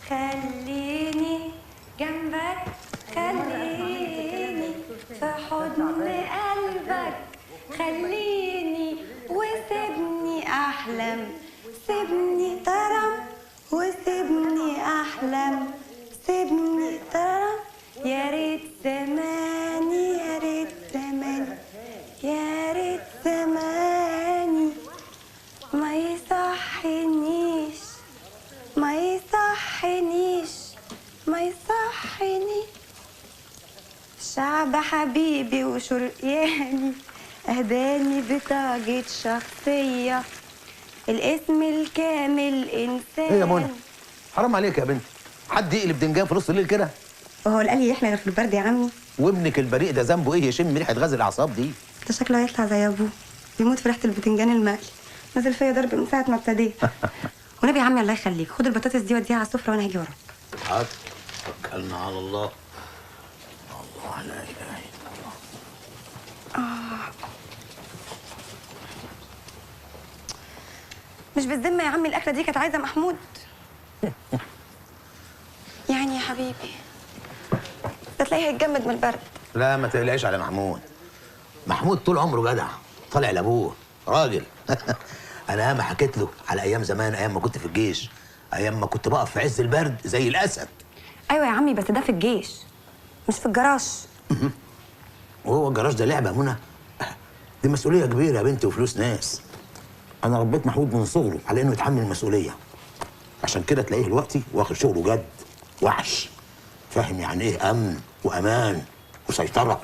خليني جنبك، خليني في حضن قلبك، خليني وسيبني أحلم، سيبني ترى وسيبني أحلم، سيبني ترى. يا ريت زماني، يا ريت زماني، يا ريت زماني ما يصحنيش، ما يصحنيش، ما يصحني. شعب حبيبي وشرقياني أهداني بطاقة شخصية، الاسم الكامل إنسان. ايه يا منى؟ حرام عليك يا بنت، حد يقلب دنجان في نص الليل كده؟ وهو القلي يحلى غير في البرد يا عمي؟ وابنك البريء ده ذنبه ايه يشم ريحه غاز الاعصاب دي؟ ده شكله هيطلع زي ابوه، بيموت في ريحه البتنجان المقلي، نزل فيا ضرب من ساعه ما ابتديت. ونبي يا عمي الله يخليك خد البطاطس دي وديها على السفره وانا هاجي وراك. حاضر، توكلنا على الله. الله لا اله الا الله. مش بالذمه يا عمي الاكله دي كانت عايزه محمود؟ يعني يا حبيبي ده تلاقيه هيتجمد من البرد. لا ما تقلقيش على محمود، محمود طول عمره جدع، طالع لابوه راجل. انا ياما حكيت له على ايام زمان، ايام ما كنت في الجيش، ايام ما كنت بقف في عز البرد زي الاسد. ايوه يا عمي بس ده في الجيش مش في الجراج. وهو الجراج ده لعبه يا منى؟ دي مسؤوليه كبيره يا بنتي وفلوس ناس. انا ربيت محمود من صغره على انه يتحمل المسؤوليه، عشان كده تلاقيه دلوقتي واخد شغله جد، وحش، فاهم يعني ايه امن وامان وسيطره.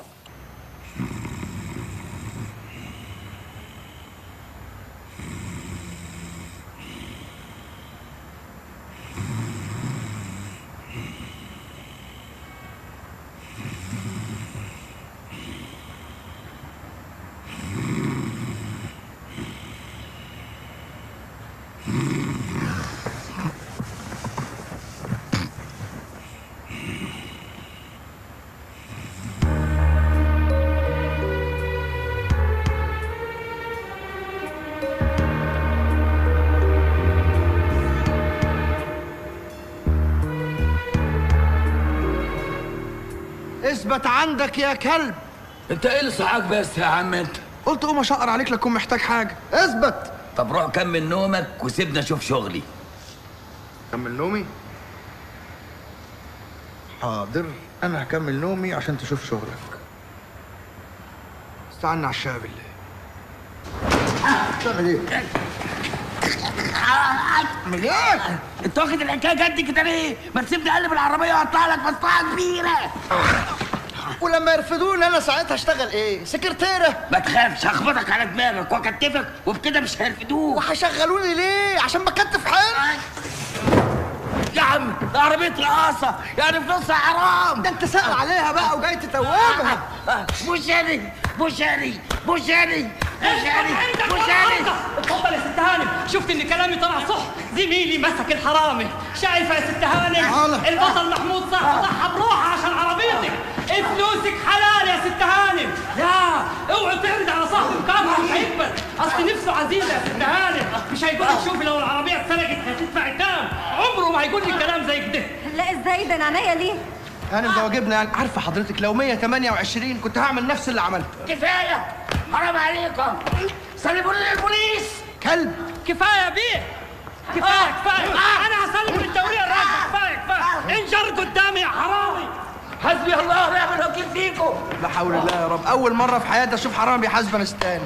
اثبت عندك يا كلب. انت ايه اللي صحاك بس يا عم انت؟ قلت قوم اشقر عليك لكون محتاج حاجه. اثبت. طب روح كمل نومك وسيبنا اشوف شغلي. كمل نومي؟ حاضر، انا هكمل نومي عشان تشوف شغلك. استعنا على الشقه بالله. بتعمل ايه؟ اعمل ايه؟ انت واخد الحكايه جد كده ليه؟ ما تسيبني اقلب العربيه واطلع لك مصلحه كبيره. ولما يرفضوني انا ساعتها اشتغل ايه؟ سكرتيره؟ ما تخافش، هخبطك على دماغك واكتفك وبكده مش هيرفدوك. وهيشغلوني ليه؟ عشان بكتف حيل؟ يا عم ده عربيه رقاصه، يعني فلوسها حرام. ده انت سائل عليها بقى وجاي تتوبها. بوشاني بوشاني بوشاني بوشاني بوشاني. اتفضل يا ست هانم، شفت ان كلامي طلع صح؟ زميلي مسك الحرامي. شايفه يا ست هانم؟ البطل محمود صح ضحى بروحه عشان عربيتك. فلوسك حلال يا ست هانم. لا اوعي تعرض على صاحب الكاميرا هيكبر، اصل نفسه عزيزه يا ست هانم. مش هيقول لك شوفي لو العربيه اتسرقت هتدفع الدم، عمره ما هيقول لك كلام زي كده. لا ازاي ده؟ انا عينيا ليه؟ هانم ده واجبنا يعني. عارفه حضرتك لو 128 كنت هعمل نفس اللي عملته. كفايه حرام عليكم، سلموني للبوليس. كلب. كفايه بيه، كفايه كفايه. انا هسلم للدوريه الراجعه. كفايه كفايه، انجر قدامي يا حرامي. حسبي الله ونعم الوكيل فيكم. لا حول الله يا رب، اول مره في حياتي اشوف حرامي بيحاسب ناس تاني.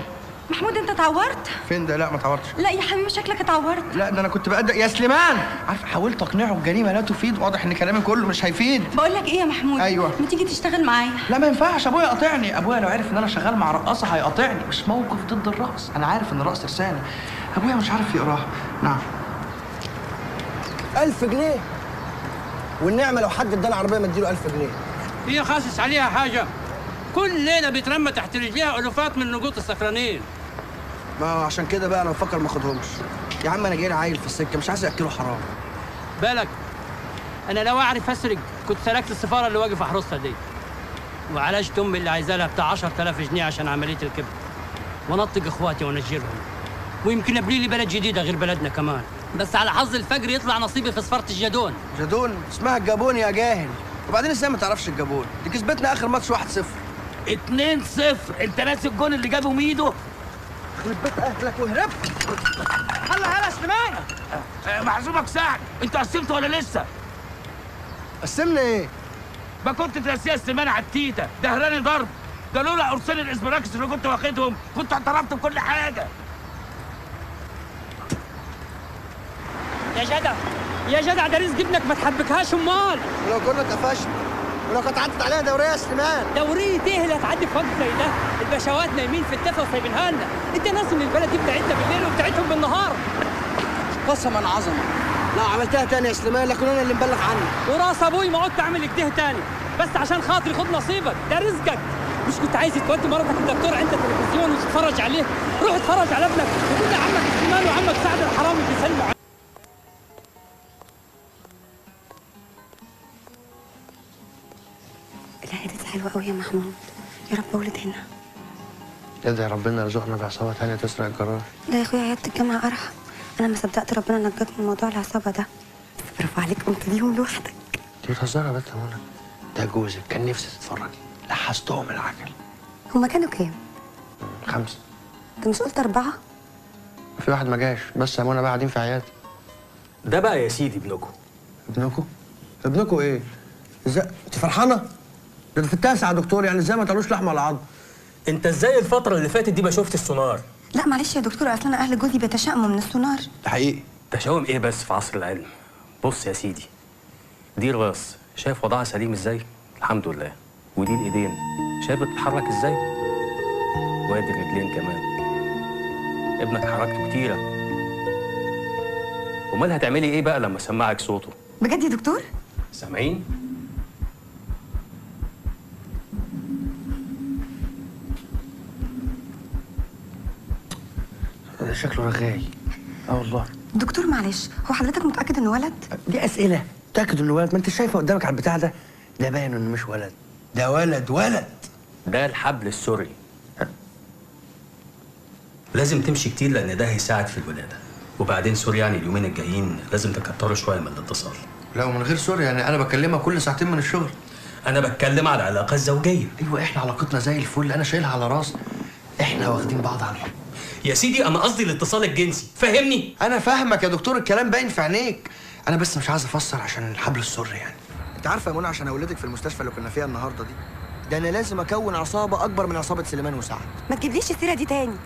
محمود انت اتعورت؟ فين ده؟ لا ما اتعورتش. لا يا حبيبي شكلك اتعورت. لا ده انا كنت بقدر يا سليمان. عارف حاولت اقنعه الجريمه لا تفيد، واضح ان كلامي كله مش هيفيد. بقول لك ايه يا محمود؟ ايوه. ما تيجي تشتغل معايا؟ لا ما ينفعش، ابويا قاطعني. ابويا لو عرف ان انا شغال مع رقاصه هيقاطعني. مش موقف ضد الرقص، انا عارف ان الرقص رساله. ابويا مش عارف يقراها. نعم. 1000 جنيه والنعمه لو حد ادانا عربيه ما اديله 1000 جنيه. هي خاسس عليها حاجه؟ كل ليله بيترمى تحت رجليها الوفات من نقوط السكرانين. ما هو عشان كده بقى انا بفكر ما اخدهمش. يا عم انا جاي عيل في السكه مش عايز اكله حرام. بالك انا لو اعرف اسرق كنت سرقت السفاره اللي واقف احرسها دي، وعالجت امي اللي عايزه لها بتاع 10000 جنيه عشان عمليه الكبد، ونطق اخواتي ونجرهم، ويمكن ابني لي بلد جديده غير بلدنا كمان. بس على حظ الفجر يطلع نصيبي في صفارة الجدون. جدون؟ اسمها الجابون يا جاهل. وبعدين ازاي ما تعرفش الجابون؟ دي كسبتنا اخر ماتش 1-0. 2-0. انت ناسي الجون اللي جابه ميدو؟ يخرب بيت اهلك وهربت. هلا يا سليمان. محسوبك سعد. انتوا قسمتوا ولا لسه؟ قسمنا ايه؟ ما كنت تنسيها سليمان على التيتا، دهراني ضرب. ده لولا قرصين الاسبراكس اللي كنت واخدهم كنت اعترفت بكل حاجه. يا جدع يا جدع، ده رزق ابنك ما تحبكهاش امال. ولو كنا اتقفشنا ولو كانت عدت علينا دوريه يا سليمان. دورية ايه اللي هتعدي في وقت زي ده؟ البشوات نايمين في التفا وسايبينها لنا، انت ناس من البلد دي بتاعتنا بالليل وبتاعتهم بالنهار. قسما عظمه لو عملتها تاني يا سليمان لكن انا اللي مبلغ عنك. وراس ابوي ما عدت اعمل كده تاني، بس عشان خاطري خد نصيبك، ده رزقك. مش كنت عايز تودي مراتك الدكتور عند التلفزيون وتتفرج عليه؟ روح اتفرج على ابنك وكل عمك سليمان وعمك سعد الحرامي بيسلموا عليه. العيادة حلوة قوي يا محمود، يا رب ولد هنا. ادعي ربنا يرزقنا بعصابه تانيه تسرق الجراج. لا يا اخويا، عيادة الجامعة أرحم. أنا ما صدقت ربنا نجاك من موضوع العصابة ده. بس برافو عليك، قمت بيهم لوحدك. انت بتهزري يا بنت يا منى؟ ده جوزك كان نفسي تتفرجي، لحستهم العجل. هما كانوا كام؟ 5. أنت مش قلت 4؟ في واحد ما جاش، بس يا منى بقى قاعدين في عيادتي. ده بقى يا سيدي ابنكم. ابنكم؟ ابنكم ايه؟ ازاي؟ انت فرحانه؟ ده في التاسع يا دكتور، يعني ازاي ما تعلوش لحمه على عظم؟ انت ازاي الفترة اللي فاتت دي ما شفت السونار؟ لا معلش يا دكتور، أصل أنا أهل جوزي بيتشائموا من السونار. ده حقيقي. تشاؤم ايه بس في عصر العلم؟ بص يا سيدي، دي الراس شايف وضعها سليم ازاي؟ الحمد لله. ودي الايدين شايف بتتحرك ازاي؟ وادي الرجلين كمان. ابنك حركته كتيرة. امال هتعملي ايه بقى لما سمعك صوته؟ بجد يا دكتور؟ سامعين؟ ده شكله رغاي. والله. دكتور معلش، هو حضرتك متأكد إنه ولد؟ دي اسئله. متاكد انه ولد؟ ما انت شايفه قدامك على البتاع ده. ده باين انه مش ولد، ده ولد. ده الحبل السري. لازم تمشي كتير لان ده هيساعد في الولاده. وبعدين سوري يعني اليومين الجايين لازم تكتروا شويه من الاتصال. لا ومن غير سوري، يعني انا بكلمها كل ساعتين من الشغل. انا بتكلم على العلاقه الزوجيه. ايوه احنا علاقتنا زي الفل، انا شايلها على راسي. احنا واخدين بعض على الحب. يا سيدي انا قصدي الاتصال الجنسي، فهمني؟ انا فاهمك يا دكتور، الكلام باين في عينيك. انا بس مش عايز افسر عشان الحبل السري يعني. انت عارفه يا منى، عشان اولادك في المستشفى اللي كنا فيها النهارده دي، ده انا لازم اكون عصابه اكبر من عصابه سليمان وسعد. ما تجيبليش السيرة دي تاني.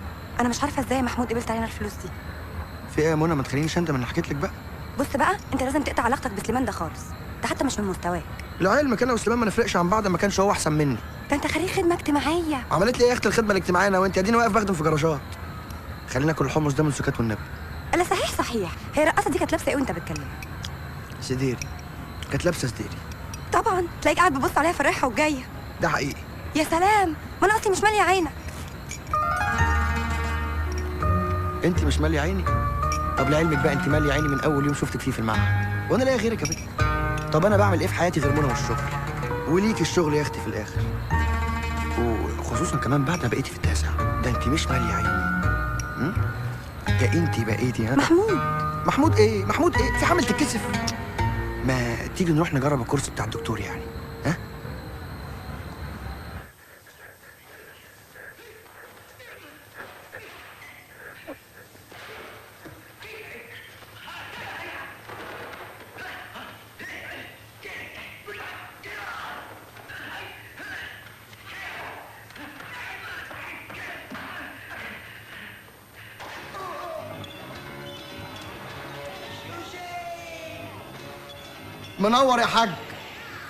أنا مش عارفة إزاي يا محمود قبلت علينا الفلوس دي. في ايه يا منى؟ ما تخلينيش انت من اللي حكيت لك بقى. بص بقى، أنت لازم تقطع علاقتك بسليمان ده خالص. ده حتى مش من مستواك. لعلمك انا وسليمان ما نفرقش عن بعض، ما كانش هو احسن مني. ده أنت خريج خدمة اجتماعية. عملت لي ايه يا اختي الخدمه الاجتماعيه انا وانت؟ اديني واقف بخدم في جراجات. خلينا ناكل الحمص ده من سكات والنبي. لا صحيح، هي الرقاصة دي كانت لابسة إيه وأنت بتكلمها؟ سديري. كانت لابسه سديري. طبعا، تلاقيك قاعد بتبص عليها في الرايحة والجاية. ده حقيقي. يا سلام، ما أنا أصلي مش مالية عينك. انت مش ماليه عيني؟ طب لعلمك بقى انت ماليه عيني من اول يوم شفتك فيه في المعهد، وانا لاقي غيرك يا بنت. طب انا بعمل ايه في حياتي غير منى والشغل؟ وليك الشغل يا اختي في الاخر، وخصوصا كمان بعد ما بقيتي في التاسع. ده انت مش ماليه عيني. ده انت بقيتي ها؟ محمود ايه؟ في حمل تتكسف. ما تيجي نروح نجرب الكورس بتاع الدكتور يعني، ها؟ منور يا حاج.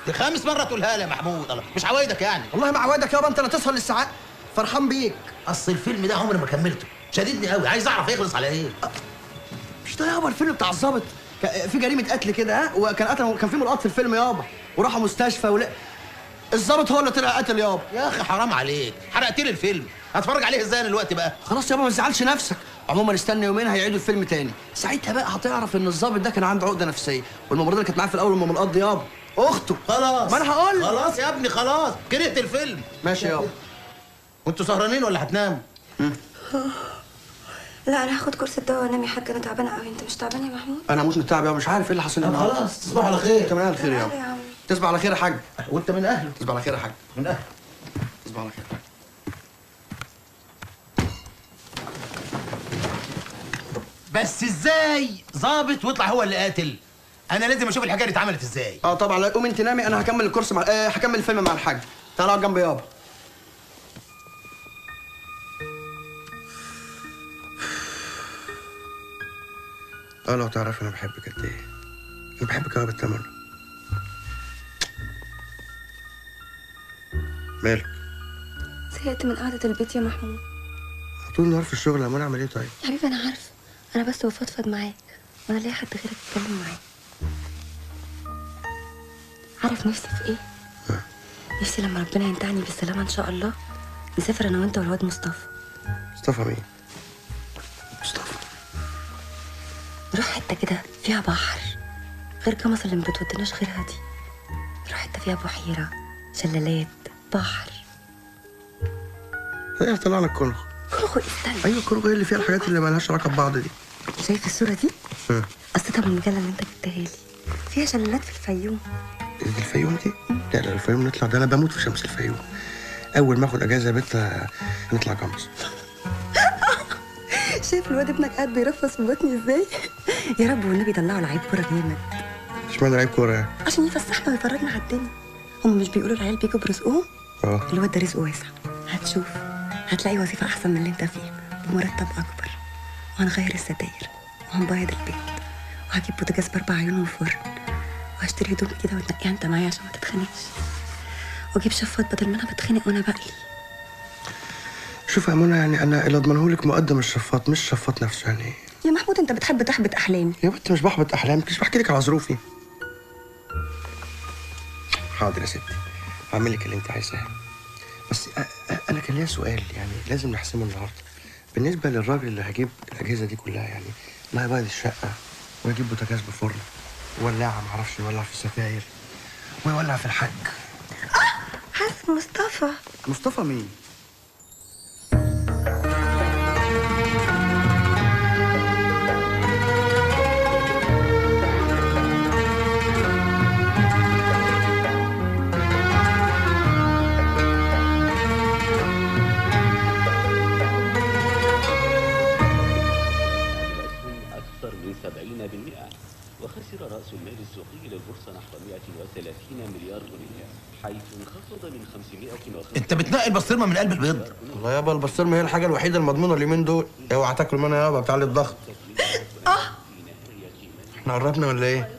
دي 5 مرة تقولها لي يا محمود. الله، مش عوايدك يعني؟ والله ما عوايدك يابا، انت لا تسهر للساعات. فرحان بيك. اصل الفيلم ده عمري ما كملته، شددني قوي، عايز اعرف يخلص على ايه. مش ده يابا الفيلم بتاع الظابط؟ في جريمه قتل كده، ها؟ وكان قتل، كان في ملقط في الفيلم يابا، وراحوا مستشفى الظابط هو اللي طلع قتل يابا. يا اخي حرام عليك، حرقت لي الفيلم. هتفرج عليه ازاي انا دلوقتي بقى؟ خلاص يابا ما تزعلش نفسك. عموما استنى يومين هيعيدوا الفيلم تاني، ساعتها بقى هتعرف ان الظابط ده كان عنده عقده نفسيه، والممرضه اللي كانت معاه في الاول ام ملقط يابا اخته. خلاص، ما انا هقول لك. خلاص يا ابني خلاص، كرهت الفيلم. ماشي يابا. وانتوا سهرانين ولا هتناموا؟ لا انا هاخد كورس الدواء وانام يا حاج، انا تعبانه قوي. انت مش تعبان يا محمود؟ انا مش متعب يا مش عارف ايه اللي حصل لي. خلاص تصبح على خير. انت من اهل الخير يا تعالى يا عم. تصبح على خير يا حاج. وانت من اهله. تصبح على خير يا حاج. من اهله. تصبح على خير. بس ازاي ظابط ويطلع هو اللي قاتل؟ انا لازم اشوف الحكايه دي اتعملت ازاي. طبعا. لا قوم انت نامي، انا هكمل الكورس مع هكمل الفيلم مع الحاج. تعالى اقعد جنبي يابا. لو تعرف انا بحبك قد ايه. انا بحبك قوي بالتمن. مالك؟ زهقت من قعده البيت يا محمود. طول النهار في الشغل. انا اعمل ايه طيب؟ يا حبيبي انا عارفه، انا بس بفضفض معاك، وانا ليا حد غيرك اتكلم معاه. عارف نفسي في ايه؟ نفسي لما ربنا ينتعني بالسلامه ان شاء الله نسافر انا وانت والواد مصطفى. مصطفى مين؟ مصطفى. نروح حته كده فيها بحر، غير جمصة اللي ما بتودناش غيرها دي. نروح حته فيها بحيره، شلالات، بحر. هي طلع لك كونغو. كونغو استنى. ايوه كونغو هي اللي فيها الحاجات اللي مالهاش علاقه ببعض دي. شايف الصوره دي؟ قصتها من المجله اللي انت جبتها لي، فيها شلالات في الفيوم. دي الفيوم دي؟ لا لا الفيوم نطلع، ده انا بموت في شمس الفيوم. اول ما اخد اجازه يا بنت نطلع جمص. شايف الواد ابنك قاعد بيرفص في بطني ازاي؟ يا رب والنبي يطلعوا لعيب كوره جامد. اشمعنى لعيب كوره يعني؟ عشان يفسحنا ويفرجنا على الدنيا. هم مش بيقولوا العيال بيجوا برزقهم؟ الواد ده رزقه واسع. هتشوف، هتلاقي وظيفه احسن من اللي انت فيها بمرتب اكبر. وهنغير الستاير وهنبيض البيت وهجيب بوتاجاز ب4 عيون وفرن، وهشتري هدوم كده وتنقيها انت معايا عشان ما تتخانقش، واجيب شفاط بدل ما انا بتخانق وانا بقلي. شوف يا منى، يعني انا اللي اضمنهولك مقدم الشفاط مش الشفاط نفسه يعني. يا محمود انت بتحب تحبط احلامي. يا بنت مش بحبط احلامك، مش بحكي لك على ظروفي. حاضر يا ستي، هعمل لك اللي انت عايزاه. بس انا كان ليا سؤال يعني لازم نحسمه النهارده. بالنسبه للراجل اللي هجيب الاجهزه دي كلها، يعني ما هيبيض الشقه ويجيب بوتاجاز بفرن وولاعه معرفش يولع في الستاير ويولع في الحاج. حسن مصطفى. مصطفى مين؟ وخسر رأس المال السوقي للبورصة نحو 130 مليار جنيه، حيث انخفض من 500. انت بتنقي البسطرمه من قلب البيض. والله يابا البسطرمه هي الحاجه الوحيده المضمونه اليومين دول. اوعى تاكل منها يابا، بتعلي الضغط. احنا قربنا ولا ايه؟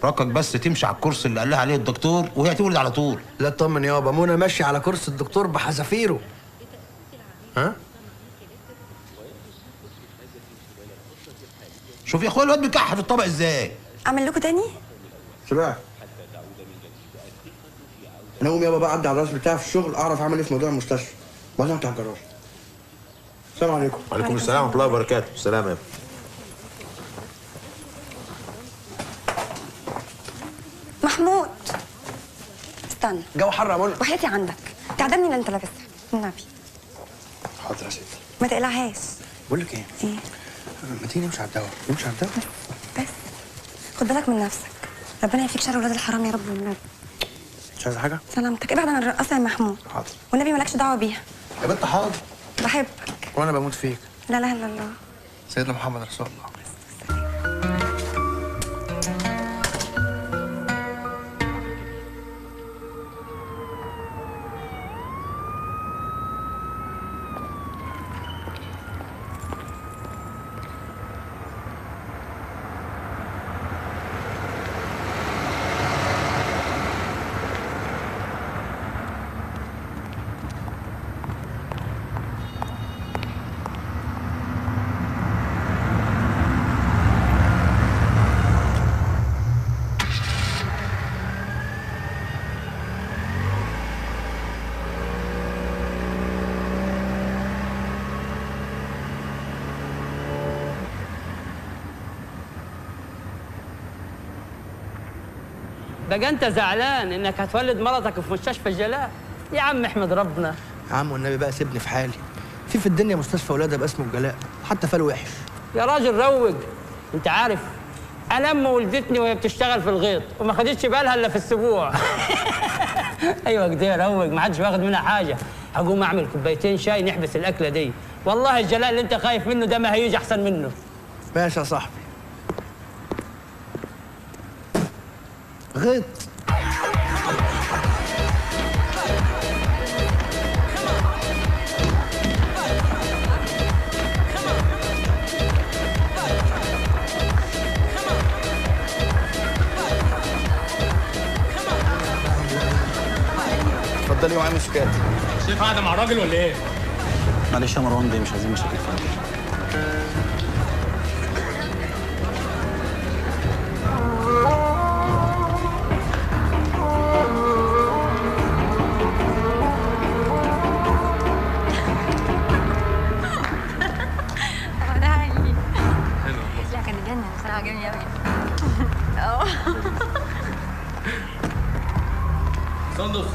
ركك بس تمشي على الكورس اللي قال لها عليه الدكتور وهي تولد على طول. لا اطمن يابا، منى ماشي على كورس الدكتور بحذافيره. ها؟ شوف يا اخويا الواد بيكحف الطبق ازاي. اعمل لكم تاني؟ سباع انا اقوم يابا بقى اعدي على الراس بتاعي في الشغل، اعرف اعمل ايه في موضوع المستشفى. وبعدين افتح الجراج. السلام عليكم. وعليكم السلام ورحمه الله وبركاته. السلام يا محمود استنى. جو حر يا منى. وحياتي عندك تعدمني اللي انت لابسها النبي. حاضر يا ستي. ما تقلعهاش. بقول لك ايه؟ ايه؟ ما تيجي نمشي على الدواء، نمشي على الدواء. بس خد بالك من نفسك، ربنا يفيك شر ولاد الحرام يا رب والنبي. مش عايز حاجه؟ سلامتك. ابعد عن الرقاصه يا محمود. حاضر. والنبي مالكش دعوه بيها. يا بنت حاضر. بحبك. وانا بموت فيك. لا اله الا الله. سيدنا محمد رسول الله. بقى انت زعلان انك هتولد مرضك في مستشفى الجلاء؟ يا عم احمد ربنا. يا عم والنبي بقى سيبني في حالي. في الدنيا مستشفى ولادة يبقى اسمه الجلاء؟ حتى فال وحش. يا راجل روج. انت عارف انا امي ولدتني وهي بتشتغل في الغيط وما خدتش بالها الا في السبوع. ايوه كده روج، ما حدش واخد منها حاجه. هقوم اعمل كوبايتين شاي نحبس الاكله دي. والله الجلال اللي انت خايف منه ده ما هيجي احسن منه. ماشي يا صاحبي. غيط. اتفضلي يا معلم شكاية. شايف قاعده مع الراجل ولا ايه؟ معلش يا مروان بيه، مش عايزين مشاكل فيها. ده حقيقي. لا كان جنن بصراحه، عجبني قوي. سندس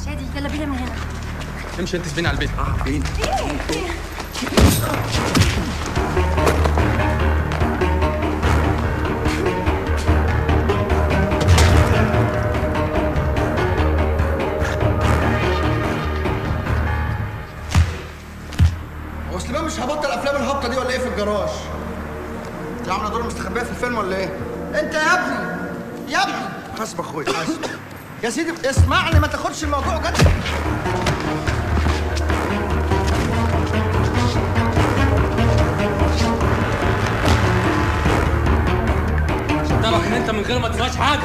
شادي يلا بينا من هنا. امشي انت سبيني على البيت. فين؟ هو سليمان مش هبطل افلام الهبطه دي ولا ايه في الجراج؟ انت عامله دور مستخبيه في الفيلم ولا ايه؟ انت يا ابني يا ابني حاسب اخويا حاسب. يا سيدي اسمعني، ما تاخدش الموضوع جد. عشان تعرف ان انت من غير ما تبقاش حاجه.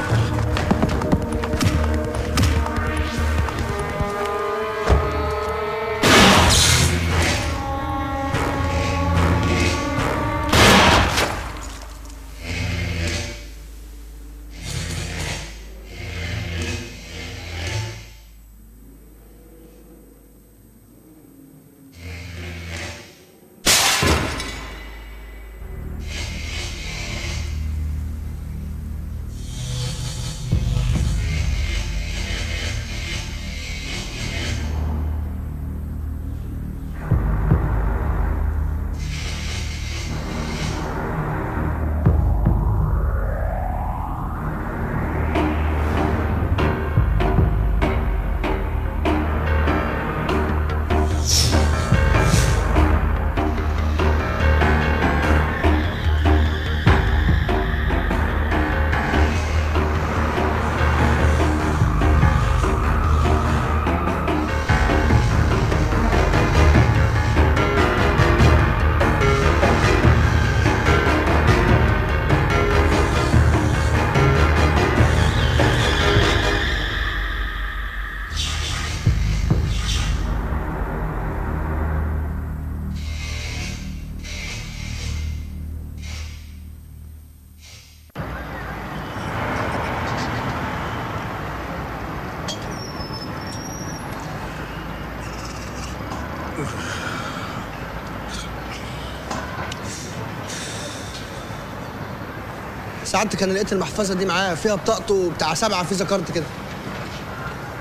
سعادتك انا لقيت المحفظه دي معاه فيها بطاقته بتاع 7 فيزا كارت كده.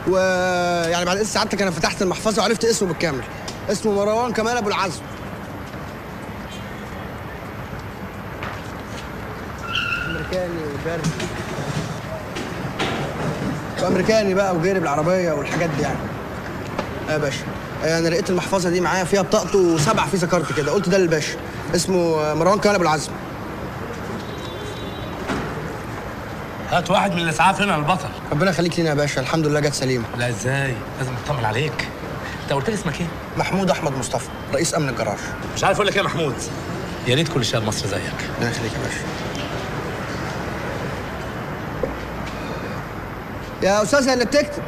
ويعني بعد اذن سعادتك انا فتحت المحفظه وعرفت اسمه بالكامل. اسمه مروان كمال ابو العزم. امريكاني وبري وامريكاني بقى وجاري بالعربيه والحاجات دي يعني. يا باشا انا لقيت المحفظه دي معايا فيها بطاقته 7 فيزا كارت كده، قلت ده للباشا. اسمه مروان كمال ابو العزم. هات واحد من الاسعاف هنا البطل. ربنا يخليك لينا يا باشا، الحمد لله جت سليمه. لا ازاي؟ لازم اطمن عليك. انت قلت لي اسمك ايه؟ محمود احمد مصطفى، رئيس امن الجراج. مش عارف اقول لك ايه يا محمود. يا ريت كل شباب مصر زيك. ربنا يخليك يا باشا. يا استاذ اللي بتكتب،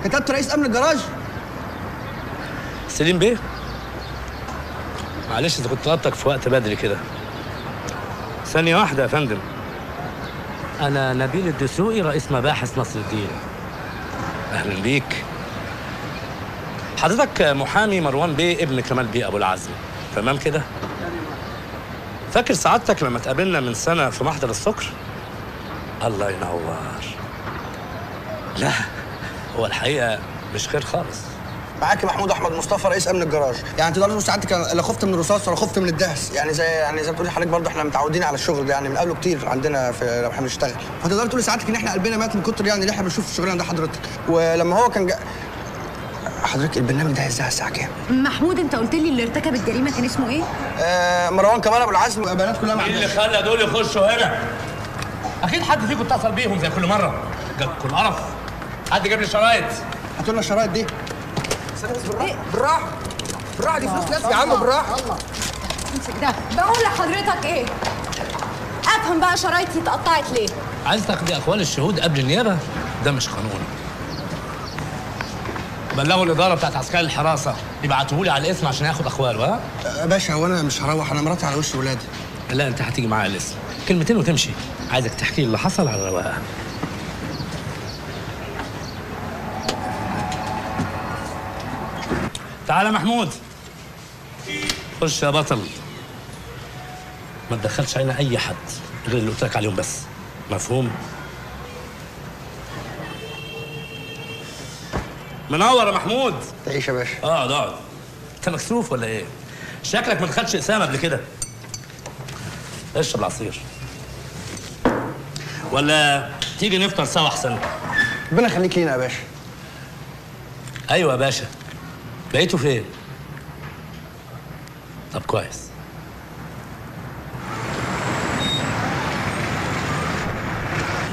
كتبت رئيس امن الجراج؟ سليم بيه؟ معلش اذا كنت طلبتك في وقت بدري كده. ثانية واحدة يا فندم. أنا نبيل الدسوقي رئيس مباحث نصر الدين. أهلا بيك. حضرتك محامي مروان بيه ابن كمال بيه أبو العزم، تمام كده؟ فاكر سعادتك لما اتقابلنا من سنة في محضر السكر؟ الله ينور. لا هو الحقيقة مش خير خالص. معاكي محمود احمد مصطفى رئيس امن الجراج. يعني تقدر تقول ساعتك لا خفت من الرصاص ولا خفت من الدهس، يعني زي ما بتقولي حضرتك برضه احنا متعودين على الشغل ده، يعني بنقابله كتير عندنا في لما احنا بنشتغل، فتقدر تقولي ساعتك ان احنا قلبنا مات من كتر يعني اللي احنا بنشوف في الشغلانه ده حضرتك. ولما هو كان حضرتك البرنامج ده هيذاع الساعه كام؟ محمود انت قلت لي اللي ارتكب الجريمه كان اسمه ايه؟ مروان كمال ابو العزم، بنات كلها مع مين اللي خلى دول يخشوا هنا؟ اكيد حد فيكم اتصل بيهم زي كل مره. جابكم القرف. حد جاب لي شرايط. هاتوا لنا الشرايط دي. بالراحه بالراحه دي فلوس ناس يا عم بالراحه. امسك ده. بقول لحضرتك ايه؟ افهم بقى شرايطي اتقطعت ليه؟ عايز تاخدي اقوال الشهود قبل النيابه؟ ده مش قانوني. بلغوا الاداره بتاعت عسكري الحراسه يبعتوه لي على الاسم عشان ياخد اقواله. ها؟ يا باشا هو انا مش هروح، انا مراتي على وش ولادي. لا انت هتيجي معايا الاسم، كلمتين وتمشي. عايزك تحكي لي اللي حصل على رواقه. تعالى محمود. خش يا بطل. ما تدخلش علينا اي حد غير اللي قلت لك عليهم بس. مفهوم؟ منور يا محمود. تعيش يا باشا. اقعد اقعد. انت مكسوف ولا ايه؟ شكلك ما دخلتش اقسام قبل كده. اشرب العصير. ولا تيجي نفطر سوا احسن؟ ربنا يخليك لينا يا باشا. ايوه يا باشا. بقيتوا فين؟ طب كويس.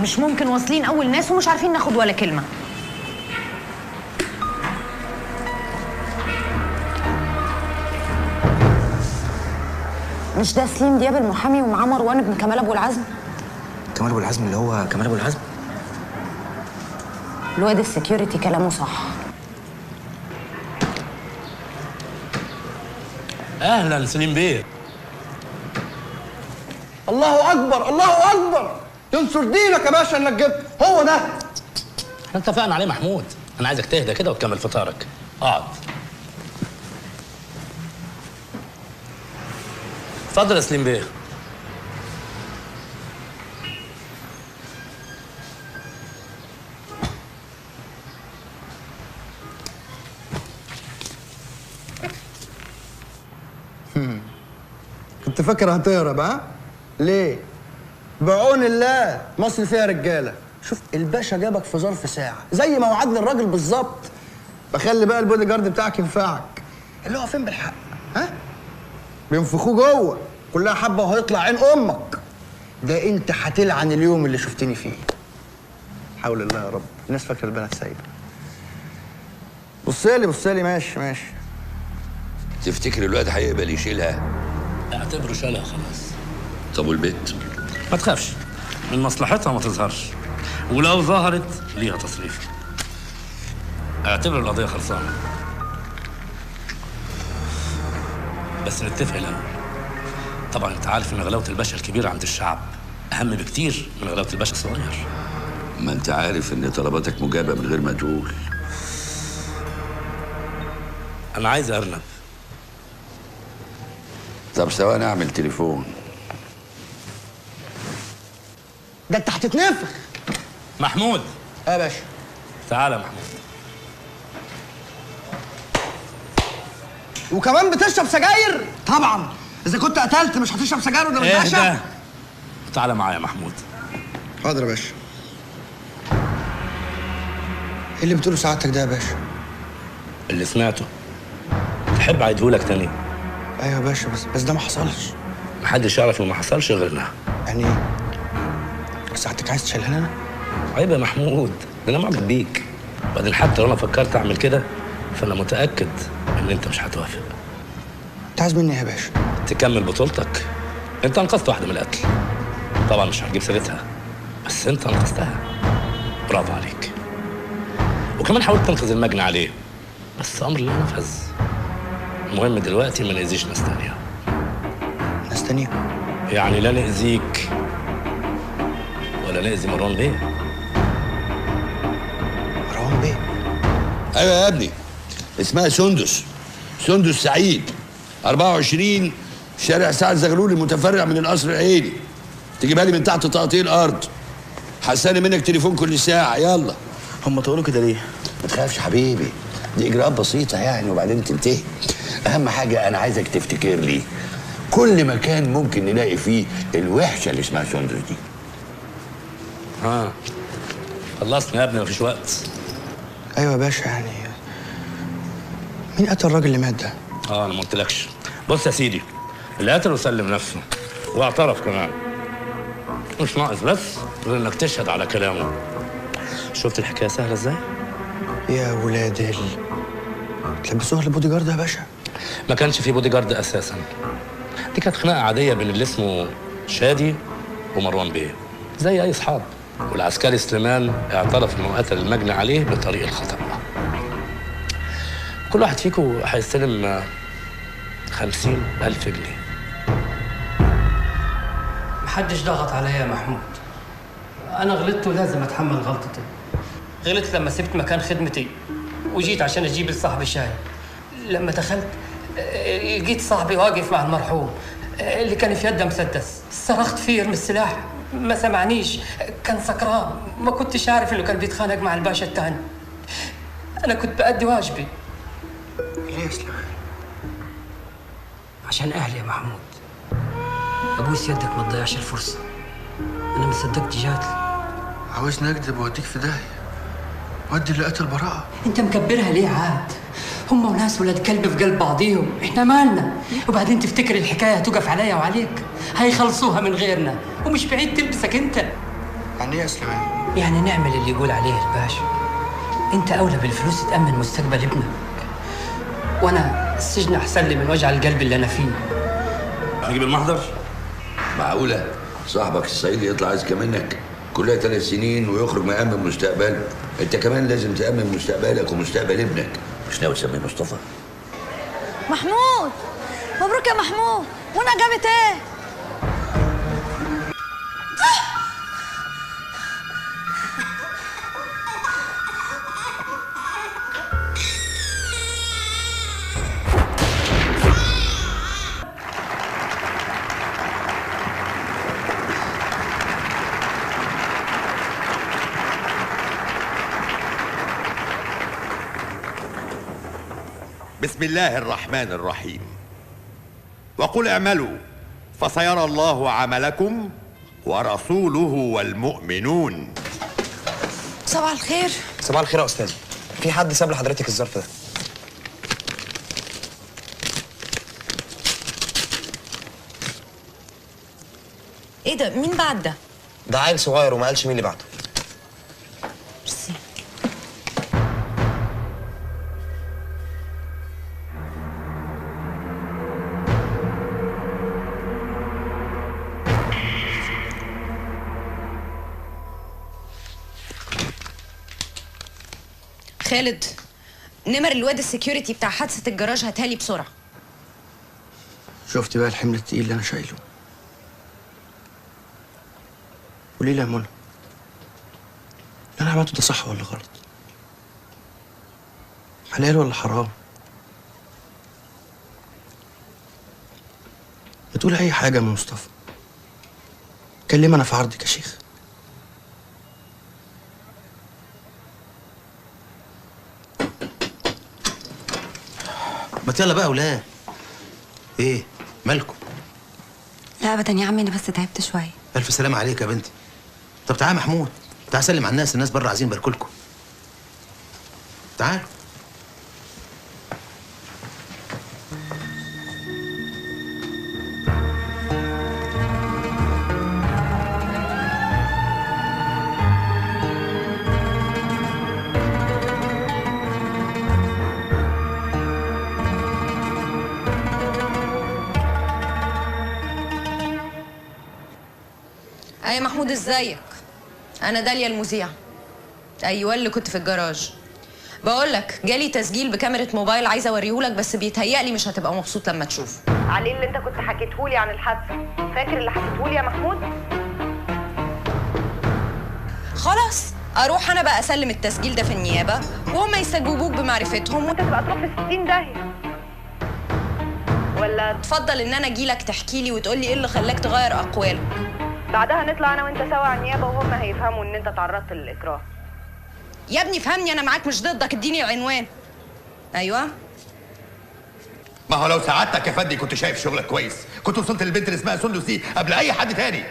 مش ممكن واصلين اول ناس ومش عارفين ناخد ولا كلمه. مش ده سليم دياب المحامي ومعاه مروان ابن كمال ابو العزم؟ كمال ابو العزم اللي هو كمال ابو العزم؟ الواد السكيورتي كلامه صح. اهلا سليم بيه. الله اكبر الله اكبر. ينصر دينك يا باشا انك جبت هو ده. احنا اتفقنا عليه محمود. انا عايزك تهدى كده وتكمل فطارك. اقعد. اتفضل يا سليم بيه. كنت فاكر هتهرب ها؟ ليه؟ بعون الله مصر فيها رجاله. شوف الباشا جابك في ظرف ساعه زي ما وعدني الراجل بالظبط. بخلي بقى البودي جارد بتاعك ينفعك. اللي هو فين بالحق؟ ها؟ بينفخوه جوه كلها حبه وهيطلع عين امك. ده انت هتلعن اليوم اللي شفتني فيه. حول الله يا رب. الناس فاكره البنات سايبه. بصيلي بصيلي. ماشي ماشي. تفتكر الواد هيقبل يشيلها؟ اعتبره شالها خلاص. طب والبت؟ ما تخافش، من مصلحتها ما تظهرش، ولو ظهرت ليها تصريف. اعتبر القضيه خلصانه. بس نتفق الأول. طبعا انت عارف ان غلاوه الباشا الكبير عند الشعب اهم بكتير من غلاوه الباشا الصغير. ما انت عارف ان طلباتك مجابه من غير ما تقول. انا عايز ارنب. طب ثواني اعمل تليفون. ده انت هتتنفخ. محمود. يا باشا. تعالى يا محمود. وكمان بتشرب سجاير؟ طبعا اذا كنت قتلت مش هتشرب سجاير ولا اهدى. تعالى معايا يا محمود. حاضر يا باشا. ايه اللي بتقوله سعادتك ده يا باشا؟ اللي سمعته. تحب اعيدهولك تاني؟ ايوه يا باشا بس ده ما حصلش. محدش يعرف انه ما حصلش غيرنا. يعني ايه؟ ساعتك عايز تشيلها انا؟ عيب يا محمود، ده انا معجب بيك. وبعدين حتى لو انا فكرت اعمل كده فانا متاكد ان انت مش هتوافق. انت عايز مني ايه يا باشا؟ تكمل بطولتك. انت انقذت واحده من القتل. طبعا مش هتجيب سيرتها، بس انت انقذتها. برافو عليك. وكمان حاولت تنقذ المجني عليه، بس امر لا نفذ. المهم دلوقتي ما نأذيش ناس تانية. ناس تانية؟ يعني لا نأذيك ولا نأذي مروان بيه. مروان بيه؟ ايوه يا ابني، اسمها سندس. سندس سعيد، 24 شارع سعد زغلول المتفرع من القصر العيني. تجيبها لي من تحت تقطيع الارض. حساني منك تليفون كل ساعه. يلا. هم طولوا كده ليه؟ ما تخافش حبيبي، دي اجراءات بسيطه يعني وبعدين تنتهي. اهم حاجه انا عايزك تفتكر لي كل مكان ممكن نلاقي فيه الوحشه اللي اسمها سندس دي. خلصنا يا ابني مفيش وقت. ايوه يا باشا، يعني مين قتل الراجل اللي مات ده؟ انا ما قلتلكش. بص يا سيدي، اللي قتله سلم نفسه واعترف كمان. مش ناقص بس غير انك تشهد على كلامه. شفت الحكايه سهله ازاي؟ يا ولاد تلبسوها للبودي جارد يا باشا؟ ما كانش في بودي جارد اساسا. دي كانت خناقه عاديه بين اللي اسمه شادي ومروان بيه زي اي اصحاب، والعسكري سليمان اعترف انه قتل المجني عليه بطريق الخطا. كل واحد فيكم هيستلم 50,000 جنيه. محدش ضغط عليا يا محمود. أنا غلطت ولازم أتحمل غلطتي. غلطت لما سبت مكان خدمتي وجيت عشان أجيب لصاحبي شاي. لما دخلت لقيت صاحبي واقف مع المرحوم اللي كان في يده مسدس. صرخت فيه ارمي السلاح، ما سمعنيش، كان سكران، ما كنتش عارف إنه كان بيتخانق مع الباشا التاني. أنا كنت بأدي واجبي. ليه يا سليمان؟ عشان أهلي يا محمود. أبوس يدك ما تضيعش الفرصة. أنا ما صدقت جاتلي. عاوزني أكذب وأوديك في داهية، وأدي اللي قتل براءة. أنت مكبرها ليه عاد؟ هم وناس ولاد كلب في قلب بعضيهم، إحنا مالنا؟ وبعدين تفتكر الحكاية هتوقف عليا وعليك؟ هيخلصوها من غيرنا، ومش بعيد تلبسك أنت. يعني إيه يا سليمان؟ يعني نعمل اللي يقول عليه الباشا. أنت أولى بالفلوس تأمن مستقبل ابنك. وأنا السجن أحسن لي من وجع القلب اللي أنا فيه. هنجيب المحضر؟ معقولة صاحبك الصعيدي يطلع أذكى منك؟ كلها 3 سنين ويخرج مأمن مستقبله. أنت كمان لازم تأمن مستقبلك ومستقبل ابنك. مش ناوي تسميه مصطفى؟ محمود مبروك يا محمود. منى جابت ايه؟ بسم الله الرحمن الرحيم. وقل اعملوا فسيرى الله عملكم ورسوله والمؤمنون. صباح الخير. صباح الخير يا أستاذ. في حد ساب لحضرتك الظرف ده؟ ايه ده؟ مين بعد ده؟ ده عيل صغير وما قالش مين اللي بعته. ميرسي. خالد، نمر الواد السكيورتي بتاع حادثة الجراج هاتها لي بسرعة. شفت بقى الحمل التقيل اللي أنا شايله. قولي لي يا منى، اللي أنا عملته ده صح ولا غلط؟ حلال ولا حرام؟ بتقول أي حاجة يا مصطفى. كلمة أنا في عرضك يا شيخ. ما يلا بقى ولاد. ايه مالكم؟ لا ابدا يا عمي، انا بس تعبت شويه. الف سلامه عليك يا بنتي. طب تعالى يا محمود، تعال سلم على الناس بره عايزين يباركوا لكم. تعالوا. يا محمود ازيك؟ انا داليا المذيعة. ايوه اللي كنت في الجراج. بقول لك جالي تسجيل بكاميرا موبايل عايزه اوريهولك، بس بيتهيألي مش هتبقى مبسوط لما تشوفه. عليه اللي انت كنت حكيتهولي عن الحادثه، فاكر اللي حكيتهولي يا محمود؟ خلاص اروح انا بقى اسلم التسجيل ده في النيابه وهم يستجوبوك بمعرفتهم وانت تبقى تروح في 60 داهيه. ولا تفضل ان انا اجيلك تحكي لي وتقول لي ايه اللي خلاك تغير اقوالك؟ بعدها نطلع انا وانت سوا على النيابه وهم هيفهموا ان انت تعرضت للاكراه. يا ابني فهمني، انا معاك مش ضدك، اديني العنوان. ايوه. ما هو لو سعادتك يا فندي كنت شايف شغلك كويس كنت وصلت للبنت اللي اسمها سندس دي قبل اي حد تاني،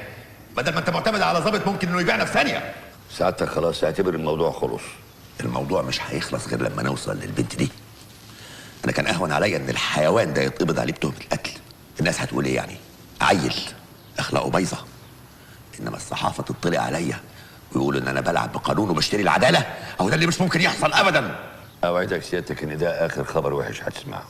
بدل ما انت معتمد على ظابط ممكن انه يبيعنا في ثانيه. سعادتك خلاص اعتبر الموضوع خلص. الموضوع مش هيخلص غير لما نوصل للبنت دي. انا كان اهون عليا ان الحيوان ده يتقبض عليه بتهمه القتل. الناس هتقول ايه يعني؟ عيل اخلاقه بايظه. انما الصحافه تطلع عليا ويقولوا ان انا بلعب بقانون وبشتري العداله، اهو ده اللي مش ممكن يحصل ابدا. اوعدك سيادتك ان ده اخر خبر وحش هتسمعه.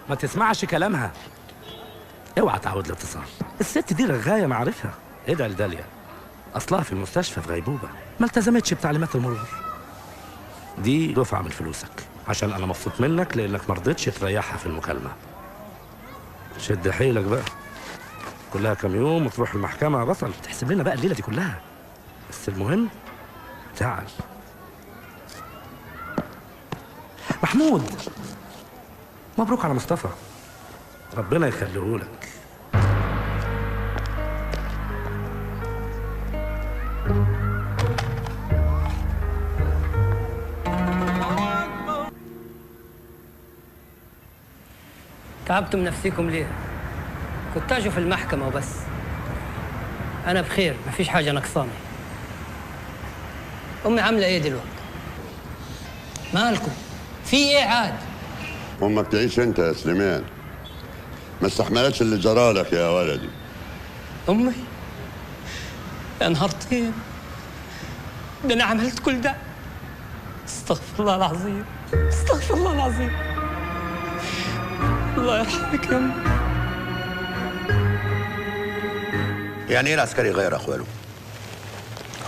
ما تسمعش كلامها، اوعى تعود الاتصال. الست دي رغايه معرفها. ادعي لداليا، اصلها في المستشفى في غيبوبه، ما التزمتش بتعليمات المرور. دي دفعه من فلوسك عشان انا مبسوط منك لانك ما رضيتش تريحها في المكالمه. شد حيلك بقى، كلها كام يوم وتروح المحكمه. بطل تحسب لنا بقى الليله دي كلها، بس المهم تعال. محمود، مبروك على مصطفى، ربنا يخليهولك. تعبتم نفسيكم ليه؟ كنت اجوا في المحكمة وبس. أنا بخير، مفيش حاجة نقصاني. أمي عاملة إيه دلوقتي؟ مالكم؟ في إيه عاد؟ امك تعيش انت يا سليمان، ما استحملتش اللي جرالك يا ولدي. أمي؟ يا نهار طين، ده أنا عملت كل ده. استغفر الله العظيم، استغفر الله العظيم. الله يرحمك يا أمي. يعني ايه العسكري يغير اخواله؟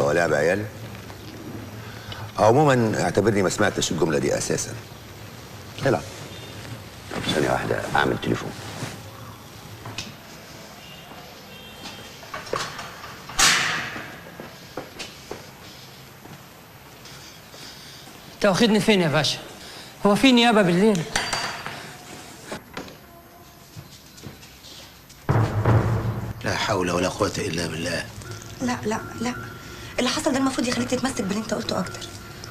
هو لعب عيال؟ عموما اعتبرني ما سمعتش الجمله دي اساسا. العب. طب ثانيه واحده اعمل تليفون. أنت واخدني فين يا باشا؟ هو في نيابة بالليل؟ لا حول ولا قوه الا بالله. لا لا لا، اللي حصل ده المفروض يخليك تتمسك باللي انت قلته اكتر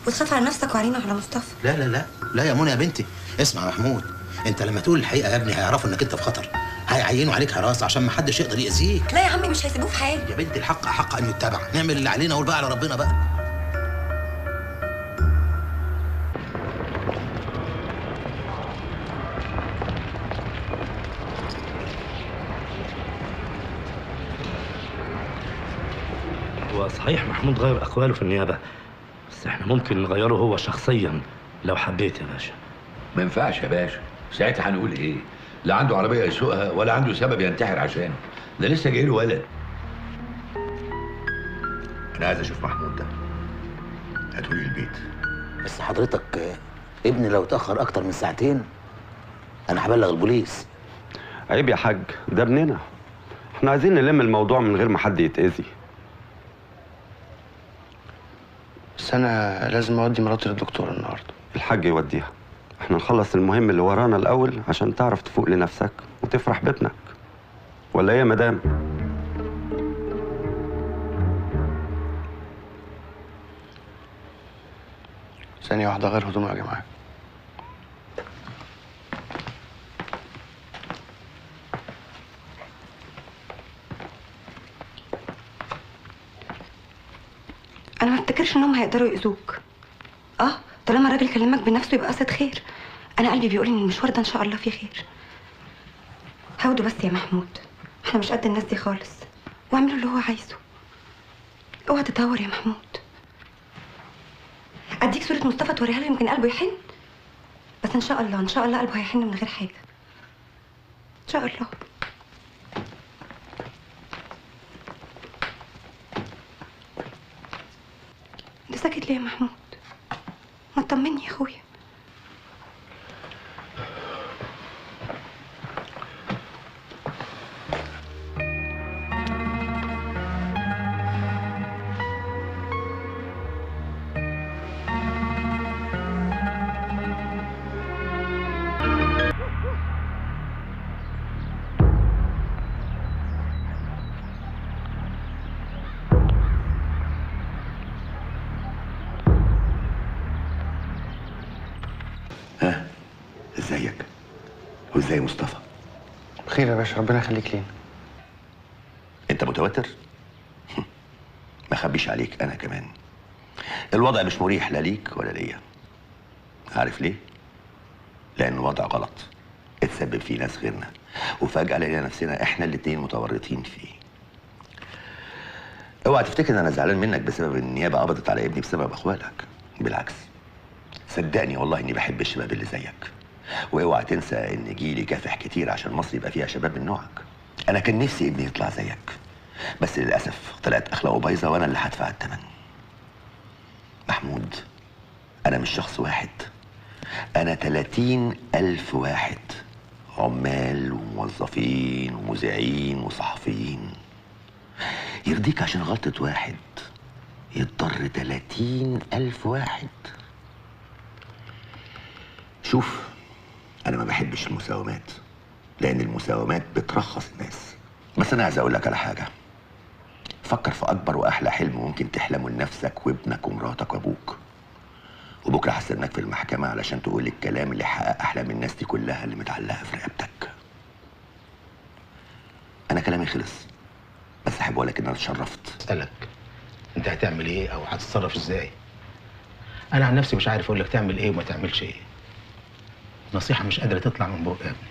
وتخاف على نفسك وعلينا وعلى مصطفى. لا لا لا لا يا منى يا بنتي، اسمع يا محمود، انت لما تقول الحقيقه يا ابني هيعرفوا انك انت في خطر، هيعينوا عليك حراسه عشان ما حدش يقدر يأذيك. لا يا عمي مش هيسيبوه في حاله. يا بنتي الحق حق ان يتبع، نعمل اللي علينا وقول بقى على ربنا بقى. هو صحيح محمود غير أقواله في النيابة، بس احنا ممكن نغيره هو شخصيا لو حبيت يا باشا. ما ينفعش يا باشا، ساعتها هنقول ايه؟ لا عنده عربيه يسوقها ولا عنده سبب ينتحر عشانه، ده لسه جاي له ولد. انا عايز اشوف محمود ده، هاتولي البيت. بس حضرتك ابني لو اتاخر اكتر من ساعتين انا هبلغ البوليس. عيب يا حاج، ده ابننا، احنا عايزين نلم الموضوع من غير ما حد يتأذي. بس انا لازم اودي مراتي للدكتور النهارده. الحاج يوديها، احنا نخلص المهم اللي ورانا الاول عشان تعرف تفوق لنفسك وتفرح بابنك. ولا ايه يا مدام؟ ثانية واحدة غير هدومي يا جماعة. انا ما افتكرش انهم هيقدروا يأذوك. طالما الراجل كلمك بنفسه يبقى قصد خير. انا قلبي بيقول ان المشوار ده ان شاء الله فيه خير. هاخده بس يا محمود، احنا مش قد الناس دي خالص، واعملوا اللي هو عايزه. اوعى تتهور يا محمود. اديك صوره مصطفى توريها له يمكن قلبه يحن. بس ان شاء الله ان شاء الله قلبه هيحن من غير حاجه ان شاء الله. انت ساكت ليه يا محمود؟ ما تطمني يا اخويا. ازيك؟ وازاي مصطفى؟ بخير يا باشا، ربنا يخليك لينا. انت متوتر؟ ما اخبيش عليك، انا كمان الوضع مش مريح لا ليك ولا ليا. عارف ليه؟ لان الوضع غلط اتسبب فيه ناس غيرنا، وفجأة لقينا نفسنا احنا الاتنين متورطين فيه. اوعى تفتكر ان انا زعلان منك بسبب النيابة قبضت على ابني بسبب اخوالك، بالعكس صدقني والله اني بحب الشباب اللي زيك. واوعى تنسى ان جيلي كافح كتير عشان مصر يبقى فيها شباب من نوعك. انا كان نفسي ابني يطلع زيك، بس للاسف طلعت اخلاقه بايظه وانا اللي هدفع الثمن. محمود، انا مش شخص واحد، انا 30,000 واحد، عمال وموظفين ومذيعين وصحفيين. يرضيك عشان غلطة واحد يضطر 30,000 واحد؟ شوف، أنا ما بحبش المساومات، لأن المساومات بترخص الناس. بس أنا عايز أقول لك على حاجة، فكر في أكبر وأحلى حلم ممكن تحلمه لنفسك وابنك ومراتك وأبوك، وبكرة هستناك في المحكمة علشان تقول الكلام اللي حقق أحلام الناس دي كلها اللي متعلقة في رقبتك. أنا كلامي خلص، بس أحب أقول لك إن أنا اتشرفت. اسالك انت هتعمل ايه او هتتصرف ازاي؟ انا عن نفسي مش عارف اقول لك تعمل ايه وما تعملش ايه. نصيحه مش قادره تطلع من بوق يا ابني.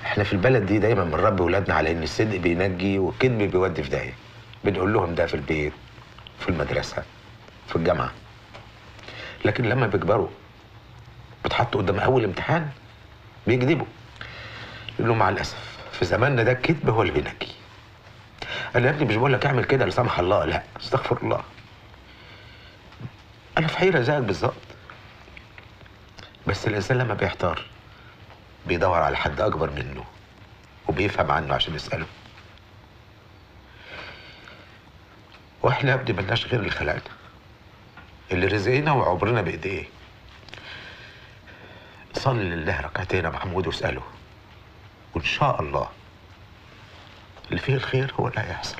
احنا في البلد دي دايما بنربي ولادنا على ان الصدق بينجي والكذب بيودي في داهيه. بنقول لهم ده في البيت، في المدرسه، في الجامعه. لكن لما بيكبروا بتحطوا قدام اول امتحان بيكذبوا. يقول لهم مع الاسف في زماننا ده الكذب هو اللي بينجي. انا يا ابني مش بقول لك اعمل كده لا سمح الله، لا استغفر الله. انا في حيره زيك بالظبط. بس الانسان لما بيحتار بيدور على حد اكبر منه وبيفهم عنه عشان يساله. واحنا يا ابني ملناش غير اللي خلقنا، اللي رزقنا وعمرنا بايديه. صلي لله ركعتين يا محمود واساله، وان شاء الله اللي فيه الخير هو اللي هيحصل.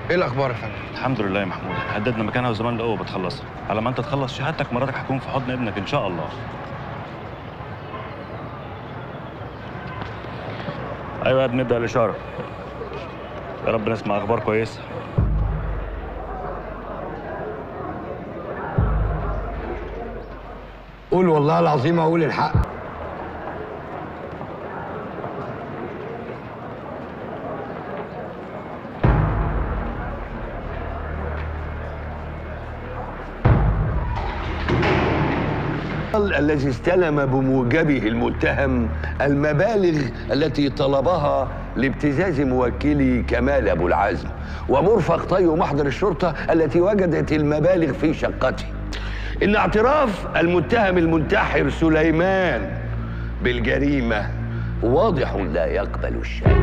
ايه الاخبار يا فندم؟ الحمد لله يا محمود، حددنا مكانها وزمان القوه بتخلصها. على ما انت تخلص شهادتك مراتك هتكون في حضن ابنك ان شاء الله. ايوه يا ابني، نبدا الاشاره. يا رب نسمع اخبار كويسه. قول والله العظيم اقول الحق. الذي استلم بموجبه المتهم المبالغ التي طلبها لابتزاز موكلي كمال ابو العزم، ومرفق طي محضر الشرطه التي وجدت المبالغ في شقته. ان اعتراف المتهم المنتحر سليمان بالجريمه واضح لا يقبل الشك.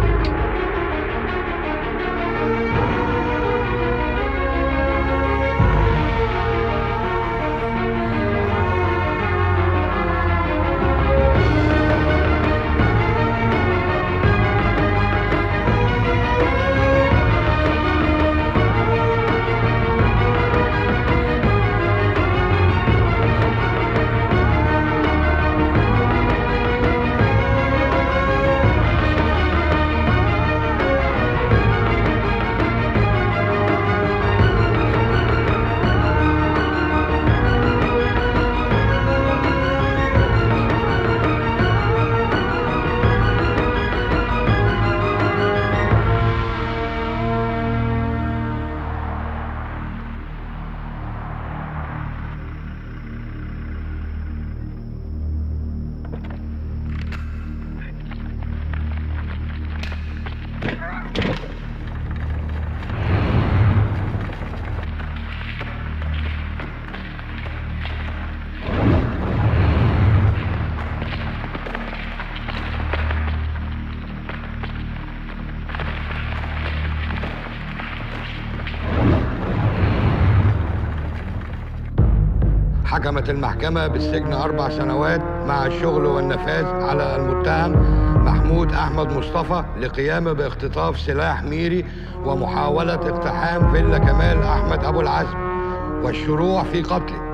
حكمت المحكمة بالسجن 4 سنوات مع الشغل والنفاذ على المتهم محمود أحمد مصطفى لقيامه باختطاف سلاح ميري ومحاولة اقتحام فيلا كمال أحمد أبو العزم والشروع في قتله.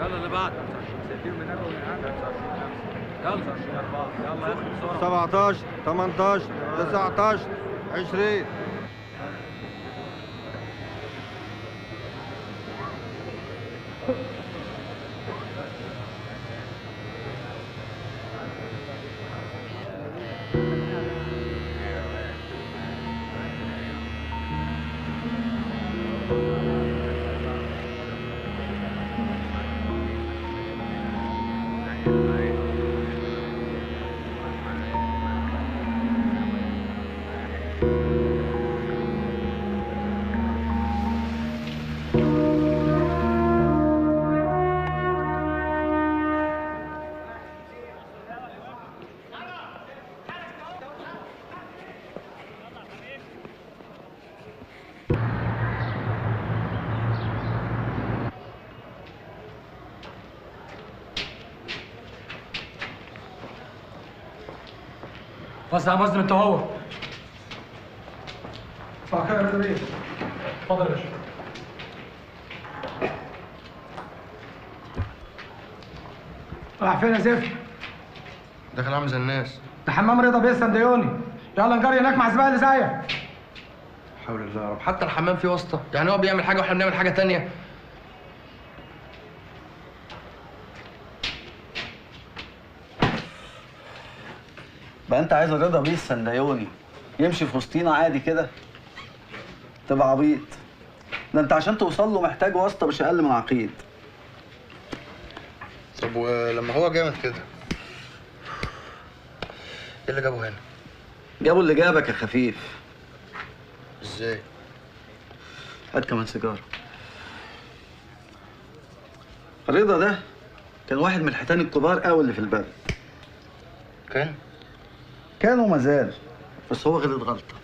يلا اللي بعد 17 18 19 20. وسع مسلم انت هو. صح كده يا رضا. اتفضل يا باشا. راح فين يا زفت؟ داخل عامل زي الناس. ده حمام رضا بيه السنديوني. يلا نجري هناك مع الزبائن اللي زيك. حول الله يا رب، حتى الحمام فيه واسطه، يعني هو بيعمل حاجه واحنا بنعمل حاجه تانية. بقى انت عايز رضا بيه السنديوني يمشي في وسطينا عادي كده؟ تبقى عبيط. ده انت عشان توصل له محتاج واسطه مش اقل من عقيد. طب ولما هو جامد كده ايه اللي جابه هنا؟ جابوا اللي جابك يا خفيف. ازاي؟ هات كمان سيجاره. رضا ده كان واحد من الحيتان الكبار قوي اللي في البلد. كان وما زال، بس هو غلط غلطه.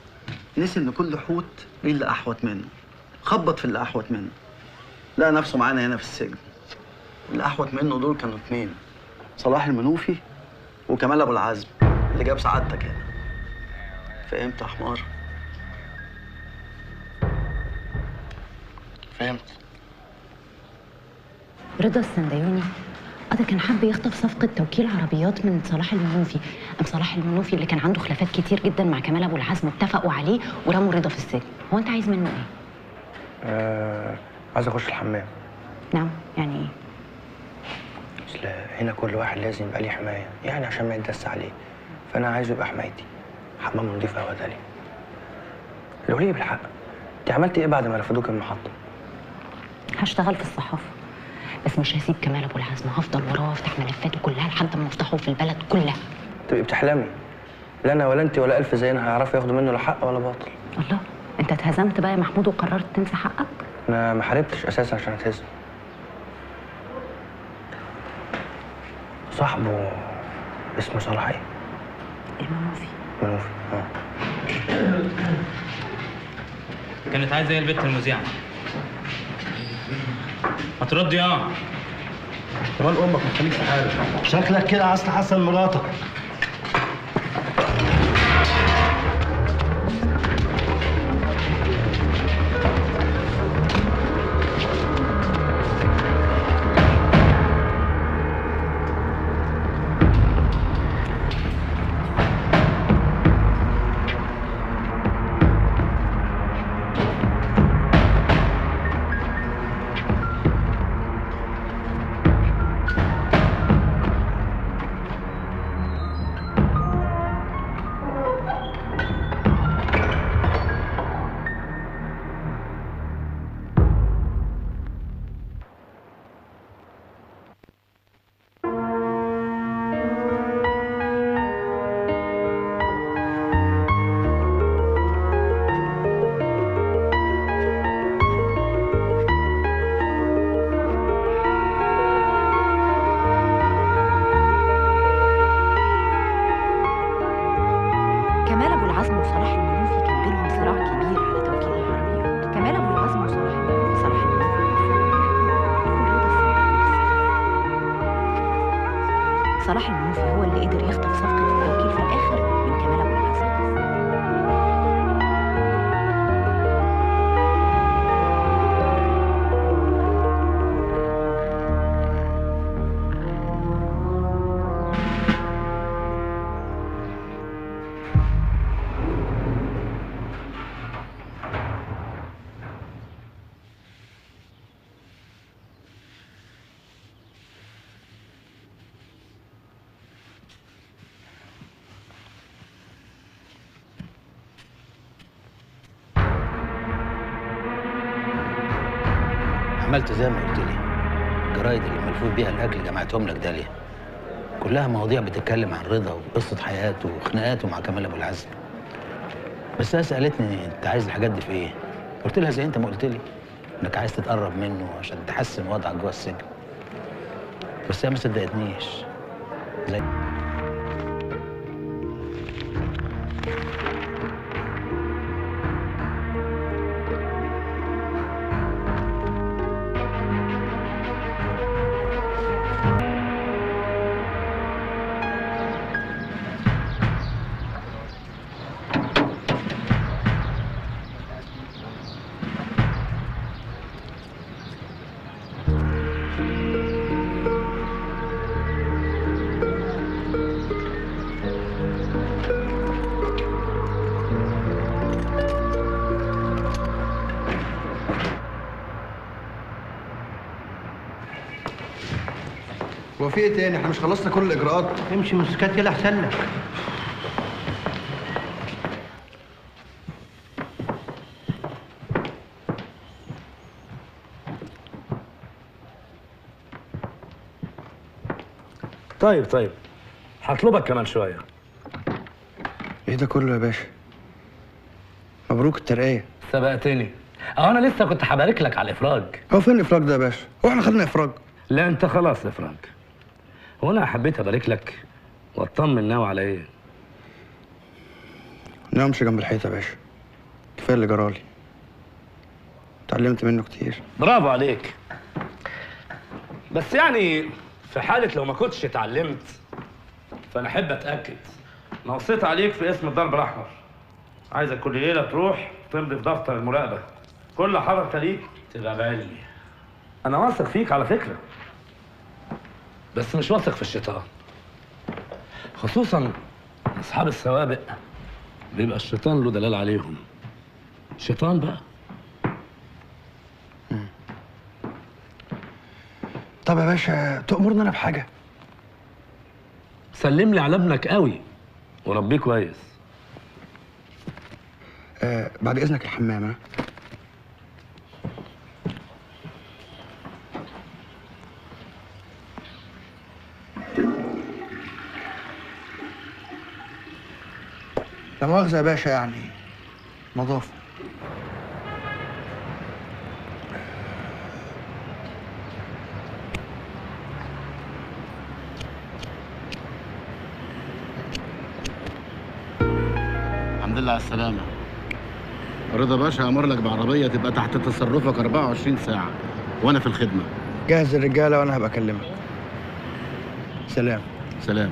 نسي ان كل حوت ليه اللي احوت منه. خبط في اللي احوت منه. لقى نفسه معانا هنا في السجن. اللي احوت منه دول كانوا 2، صلاح المنوفي وكمال ابو العزم اللي جاب سعادتك هنا. فهمت يا حمار؟ فهمت. رضا السنديوني ده كان حابب يخطف صفقة توكيل عربيات من صلاح المنوفي. صلاح المنوفي اللي كان عنده خلافات كتير جدا مع كمال ابو العزم اتفقوا عليه ورموا رضا في السجن. هو انت عايز منه ايه؟ عايز اخش الحمام. نعم، يعني ايه؟ اصل هنا كل واحد لازم يبقى ليه حمايه، يعني عشان ما يتدس عليه. فانا عايزه يبقى حمايتي. حمام نضيف قوي ده ليه؟ لو ليه بالحق، انت عملتي ايه بعد ما رفضوك المحطه؟ هشتغل في الصحافه، بس مش هسيب كمال ابو العزم. هفضل وراه وافتح ملفاته كلها لحد ما افتحه في البلد كلها. تبقي بتحلمي. لا انا ولا انت ولا 1000 زينا هيعرفوا ياخدوا منه لا حق ولا باطل. الله، انت اتهزمت بقى يا محمود وقررت تنسى حقك؟ انا ما حاربتش اساسا عشان اتهزم. صاحبه اسمه صلاح ايه؟ المنوفي. منوفي، كانت عايزه ايه البت المذيعه؟ ما تردي كمان امك ما تخليك في حالك. شكلك كده عايز تحسن مراتك. صلاح المنوفي هو اللي قدر يخطف صفقة التوكيل في الآخر من كمال أبو العزم. عملت زي ما قلت لي. الجرايد اللي ملفوف بيها الاكل جمعتهم لك داليا. كلها مواضيع بتتكلم عن رضا وقصه حياته وخناقاته مع كمال ابو العزم. بس هي سالتني انت عايز الحاجات دي في ايه؟ قلت لها زي انت ما قلت لي، انك عايز تتقرب منه عشان تحسن وضعك جوه السجن. بس هي ما صدقتنيش. زي هو في ايه تاني؟ احنا مش خلصنا كل الاجراءات؟ امشي مسكات كده احسن لك. طيب هطلبك كمان شويه. ايه ده كله يا باشا؟ مبروك الترقية. سبقتني. انا لسه كنت هبارك لك على الافراج. هو فين الافراج ده يا باشا؟ هو احنا خدنا افراج؟ لا انت خلاص افراج. هو انا حبيت ابارك لك واطمن ناوي على ايه؟ ناوي امشي جنب الحيطه يا باشا. كفايه اللي جرالي. اتعلمت منه كتير. برافو عليك. بس يعني في حاله لو ما كنتش اتعلمت فانا احب اتاكد. انا وصيت عليك في اسم الضرب الاحمر. عايزك كل ليله تروح تمضي في دفتر المراقبه. كل حركه ليك تبقى بعلمي. انا واثق فيك على فكره. بس مش واثق في الشيطان. خصوصا اصحاب السوابق بيبقى الشيطان له دلال عليهم. شيطان بقى. طب يا باشا تأمرنا انا بحاجه؟ سلم لي على ابنك قوي وربيه كويس. بعد اذنك الحمام. ها لا مؤاخذة يا باشا، يعني نظافة. الحمد لله على السلامة. رضا باشا أمر لك بعربية تبقى تحت تصرفك 24 ساعة وأنا في الخدمة. جهز الرجالة وأنا هبقى أكلمك. سلام. سلام.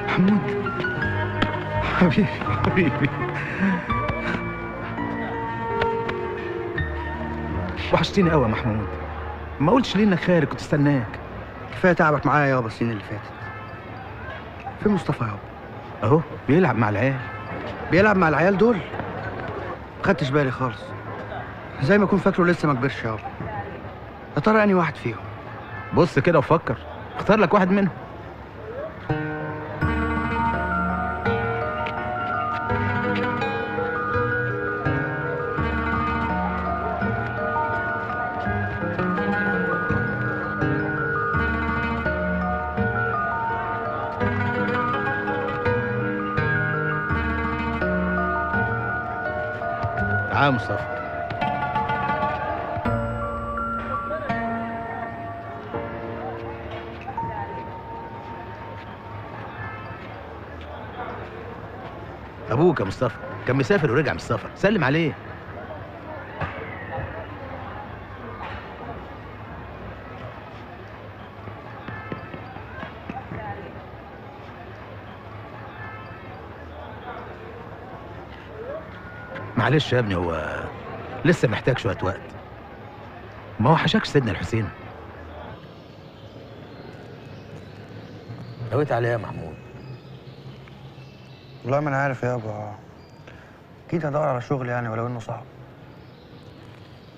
محمود حبيبي وحشتني قوي يا محمود. ما قلتش ليه انك خارج؟ كنت استناك. كفايه تعبك معايا يابا السنين اللي فاتت. فين مصطفى يابا؟ اهو بيلعب مع العيال. بيلعب مع العيال دول؟ ما خدتش بالي خالص. زي ما اكون فاكره لسه ما كبرش يابا. يا ترى انهي واحد فيهم؟ بص كده وفكر، اختار لك واحد منهم. تعال مصطفى. ابوك يا مصطفى كان مسافر ورجع من السفر، سلم عليه. معلش يا ابني، هو لسه محتاج شويه وقت. ما هو حشاكش سيدنا الحسين. نويت عليه يا محمود؟ والله ما انا عارف يابا، اكيد هدور على شغل يعني ولو انه صعب.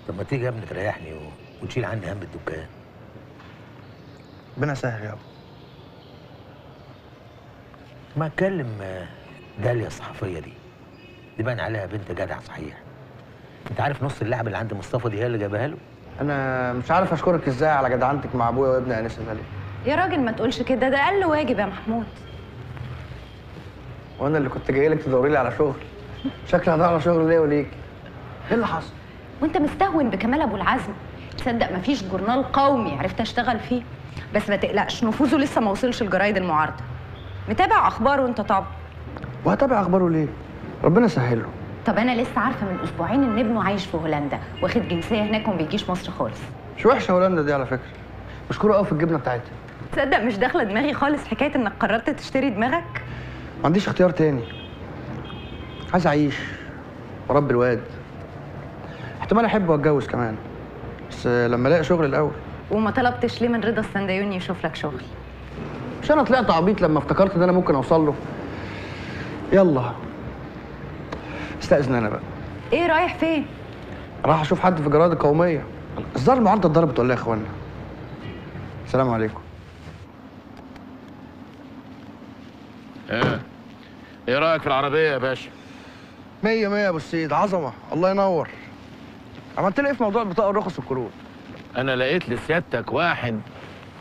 طب ما تيجي يا ابني تريحني وتشيل عني هم الدكان. ربنا سهل يابا. ما اتكلم داليا الصحفيه دي باين عليها بنت جدع صحيح. انت عارف نص اللعب اللي عند مصطفى دي هي اللي جابها له. انا مش عارف اشكرك ازاي على جدعنتك مع ابويا وابن انسه داليا. يا راجل ما تقولش كده، ده اقل واجب يا محمود. وانا اللي كنت جاي لك تدوري لي على شغل، شكلي هدور على شغل ليا وليك. ايه اللي حصل؟ وانت مستهون بكمال ابو العزم. تصدق مفيش جورنال قومي عرفت اشتغل فيه، بس ما تقلقش نفوذه لسه ما وصلش الجرايد المعارضه. متابع اخباره انت طبعا. وهتابع اخباره ليه؟ ربنا سهله. طب انا لسه عارفه من اسبوعين ان ابنه عايش في هولندا واخد جنسيه هناك وما بيجيش مصر خالص. مش وحشه هولندا دي على فكره، مشكوره قوي في الجبنه بتاعتها. تصدق مش داخله دماغي خالص حكايه انك قررت تشتري دماغك. ما عنديش اختيار تاني، عايز اعيش واربي الواد، احتمال احب واتجوز كمان، بس لما الاقي شغل الاول. وما طلبتش ليه من رضا السنديوني يشوف لك شغل؟ مش انا طلعت عبيط لما افتكرت ان انا ممكن اوصل له. يلا استأذن انا بقى. ايه رايح فين؟ راح اشوف حد في الجرايد القوميه. الظاهر المعارضه اتضربت ولا ايه يا اخوانا؟ السلام عليكم. ايه رايك في العربيه يا باشا؟ 100 100 يا ابو السيد، عظمه، الله ينور. عملت لي ايه في موضوع البطاقه الرخص والكروت؟ انا لقيت لسيادتك واحد.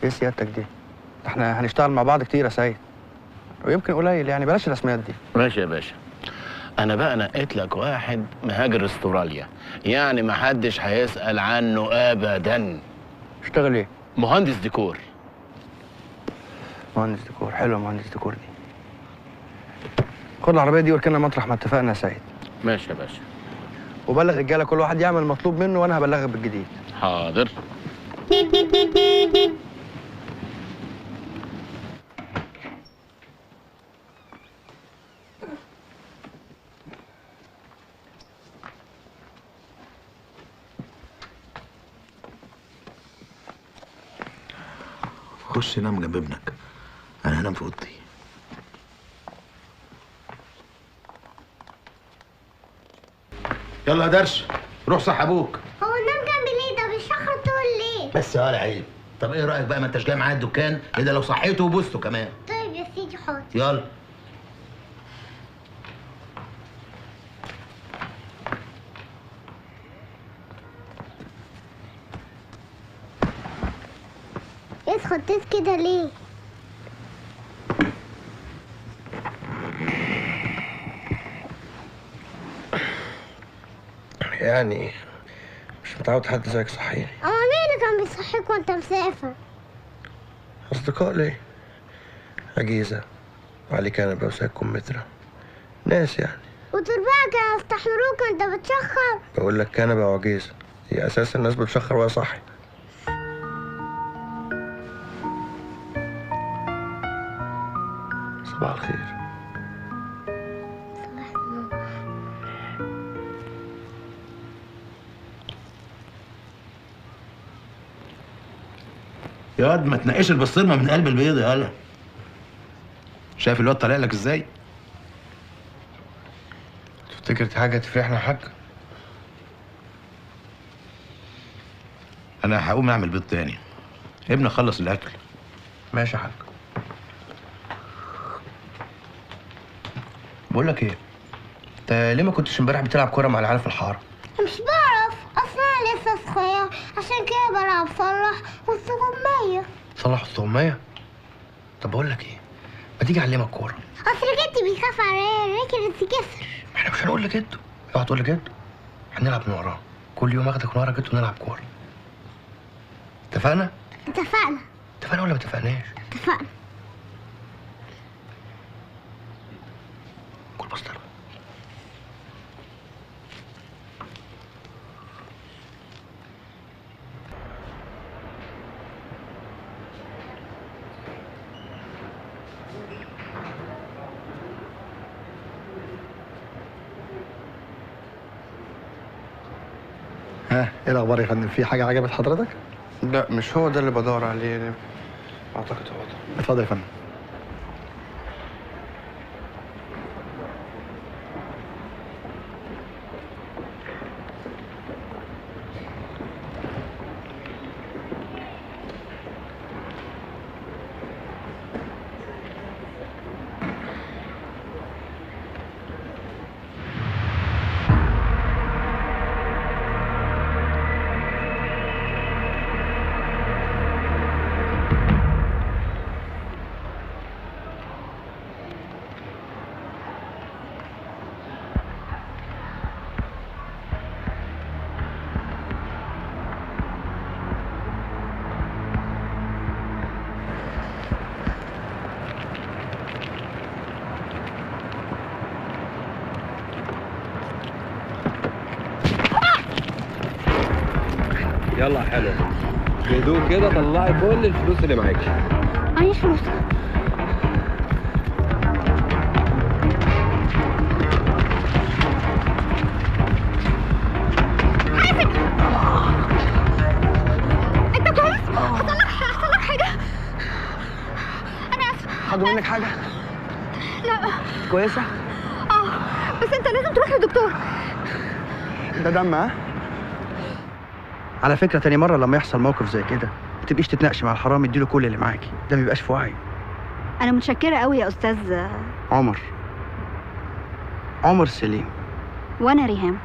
ايه سيادتك دي؟ احنا هنشتغل مع بعض كتير يا سيد، ويمكن قليل يعني، بلاش الرسميات دي. ماشي يا باشا. انا بقى نقيت لك واحد مهاجر استراليا، يعني ما حدش هيسأل عنه ابدا. اشتغل ايه؟ مهندس ديكور. مهندس ديكور، حلوه مهندس ديكور دي. خد العربيه دي واركنها مطرح ما اتفقنا يا سيد. ماشي يا باشا. وبلغ الرجاله كل واحد يعمل المطلوب منه وانا هبلغك بالجديد. حاضر. خش نام جنب ابنك، انا هنام في اوضتي. يلا يا درش، روح صح ابوك. هو نام جنب ليه؟ ده بيشخر طول الليل. بس يا عيب. طب ايه رايك بقى ما انتش جاي معايا الدكان؟ ايه ده لو صحيته وبوسته كمان. طيب يا سيدي حاضر. يلا. ايه اتخضيت كده ليه؟ يعني مش متعود حد زيك صحيني. مين اللي كان بيصحيك وانت مسافر؟ اصدقاء ليه؟ عجيزه وعلي كنبه وسايق كمثرى، ناس يعني. وتربعك كانوا يستحملوك وانت بتشخر؟ بقول لك كنبه وعجيزه، هي اساس الناس بتشخر وهي صاحي. صباح الخير. صباح النور. يا واد ما تنقيش البسطرمه من قلب البيض يا هلا. شايف الواد طالع لك ازاي؟ تفتكر دي حاجه تفرحنا يا حاج؟ انا هقوم اعمل بيض تاني. ابني خلص الاكل. ماشي يا حاج. بقول لك ايه، انت ليه ما كنتش امبارح بتلعب كوره مع العيال في الحاره؟ مش بعرف، اصلا انا لسه صغير عشان كده بلعب صلح والصغمية. صلح الصغمية؟ طب بقول لك ايه، ما تيجي اعلمك كوره؟ اصل جدي بيخاف عليا رجلي تتكسر. احنا مش هنقول لجده، اوعى تقول لجده. هنلعب من وراه، كل يوم اخدك من ورا جده ونلعب كوره. اتفقنا؟ اتفقنا. اتفقنا ولا ما اتفقناش؟ اتفقنا. كل بسطرمه. ها ايه الاخبار يا فندم؟ في حاجه عجبت حضرتك؟ لا مش هو ده اللي بدور عليه، اعتقد هو ده. اتفضل يا فندم. يلا حلو بهدوء كده، طلعي كل الفلوس اللي معاكي. معيش فلوس. انت كويس؟ حصل لك حاجه؟ انا اسفه. خدوا منك حاجه؟ لا. كويسه؟ بس انت لازم تروح للدكتور. ده دم ها؟ على فكره تاني مره لما يحصل موقف زي كده ما تبقيش تتناقشي مع الحرامي، اديله كل اللي معاكي، ده ما بيبقاش في وعي. انا متشكره قوي يا استاذ عمر سليم. وانا ريهام.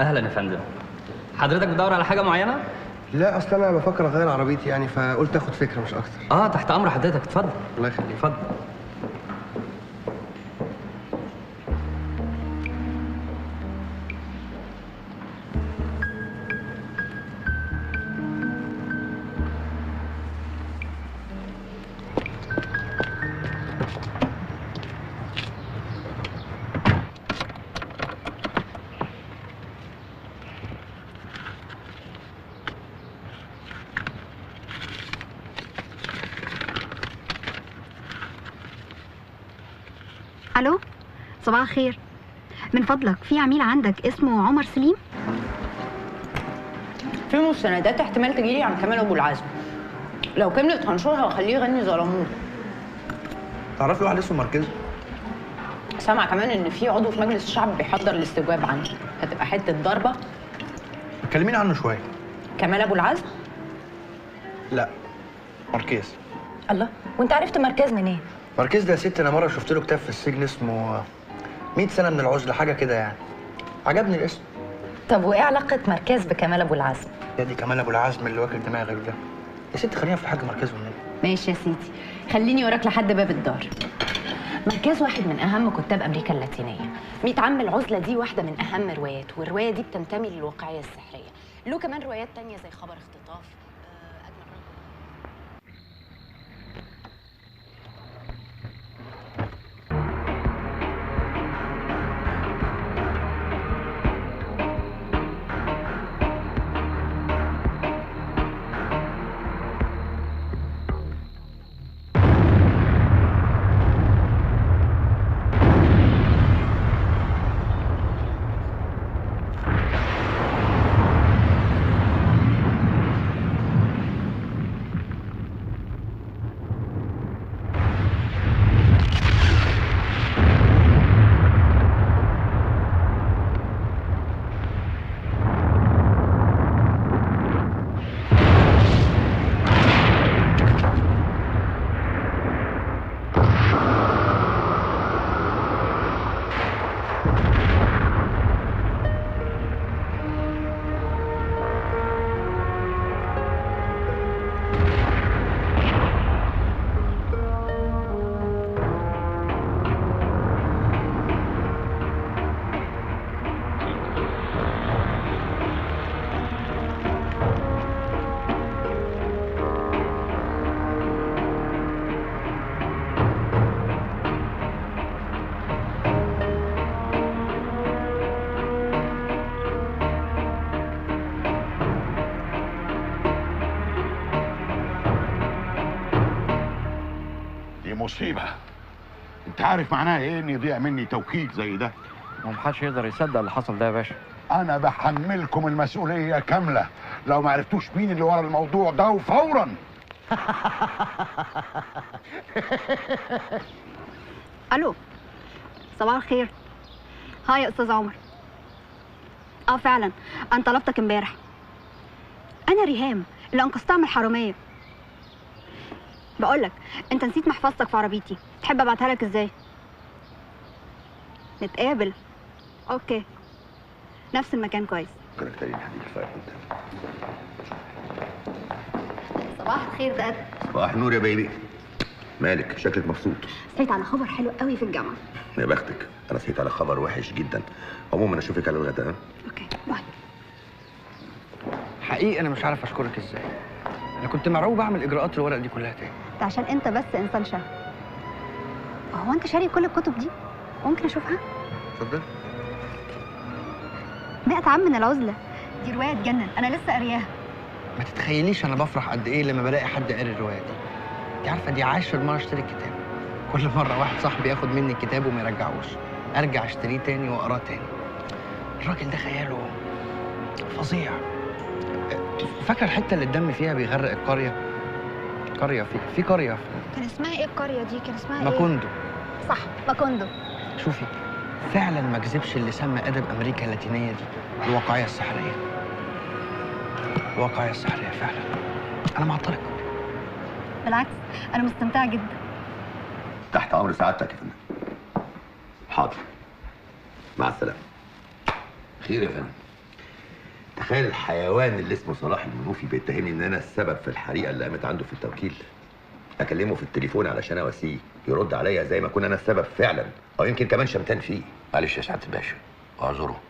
اهلا يا فندم. حضرتك بتدور على حاجه معينه؟ لا اصل انا بفكر اغير عربيتي يعني، فقلت اخد فكره مش اكتر. تحت امر حضرتك، اتفضل. الله يخليك. اتفضل. الو، صباح الخير. من فضلك في عميل عندك اسمه عمر سليم؟ في مستندات احتمال تجيلي عن كمال ابو العزم، لو كملت هنشرها واخليه يغني ظلموه. تعرفي واحد اسمه مركز؟ سامع كمان ان في عضو في مجلس الشعب بيحضر الاستجواب عنه، هتبقى حته ضربه. كلميني عنه شويه. كمال ابو العزم؟ لا مركز. الله، وانت عرفت مركز منين؟ مركز ده يا ست انا مره شفت له كتاب في السجن اسمه 100 سنه من العزله، حاجه كده يعني، عجبني الاسم. طب وايه علاقه مركز بكمال ابو العزم؟ يا دي كمال ابو العزم اللي واكل دماغك ده. يا ست خلينا في الحاج مركز والنبي. ماشي يا سيدي، خليني وراك لحد باب الدار. مركز واحد من اهم كتاب امريكا اللاتينيه. 100 عام العزله دي واحده من اهم رواياته، والروايه دي بتنتمي للواقعيه السحريه. له كمان روايات تانية زي خبر اختطاف. مصيبه. انت عارف معناها ايه ان يضيع مني توكيل زي ده؟ ومحدش يقدر يصدق اللي حصل ده يا باشا. انا بحملكم المسؤوليه كامله لو ما عرفتوش مين اللي ورا الموضوع ده وفورا. الو، صباح الخير. هاي يا استاذ عمر. فعلا انا طلبتك امبارح. انا ريهام اللي انقذتها من الحراميه. بقولك انت نسيت محفظتك في عربيتي، تحب ابعتها لك ازاي؟ نتقابل. اوكي، نفس المكان كويس. صباح الخير ده. صباح النور يا بيبي. مالك شكلك مبسوط؟ صحيت على خبر حلو قوي في الجامعه. يا بختك، انا صحيت على خبر وحش جدا. عموما اشوفك على الغداء. اوكي باي. حقيقي انا مش عارف اشكرك ازاي. انا كنت مرعوب اعمل اجراءات الورق دي كلها تاني. ده عشان انت بس انسان شهم. هو انت شاري كل الكتب دي؟ ممكن اشوفها؟ اتفضل. 100 عام من العزله، دي روايه تجنن، انا لسه قارياها. ما تتخيليش انا بفرح قد ايه لما بلاقي حد قاري الروايه دي. انت عارفه دي 10 مره اشتري الكتاب. كل مره واحد صاحبي ياخد مني الكتاب وما يرجعوش، ارجع اشتريه تاني واقراه تاني. الراجل ده خياله فظيع. فاكره الحته اللي الدم فيها بيغرق القريه؟ قريه في قريه كان اسمها ايه القريه دي؟ كان اسمها ايه؟ ماكوندو. صح، ماكوندو. شوفي، فعلا ما كذبش اللي سمى ادب امريكا اللاتينيه دي الواقعيه السحريه. الواقعيه السحريه فعلا. انا معطلك. بالعكس انا مستمتعه جدا. تحت امر سعادتك يا فندم. حاضر، مع السلامه. خير يا فندم. تخيل الحيوان اللي اسمه صلاح المنوفي بيتهمني ان انا السبب في الحريقه اللي قامت عنده في التوكيل. اكلمه في التليفون علشان اواسيه، يرد عليا زي ما اكون انا السبب فعلا، او يمكن كمان شمتان فيه. معلش يا سعاده الباشا، اعذره،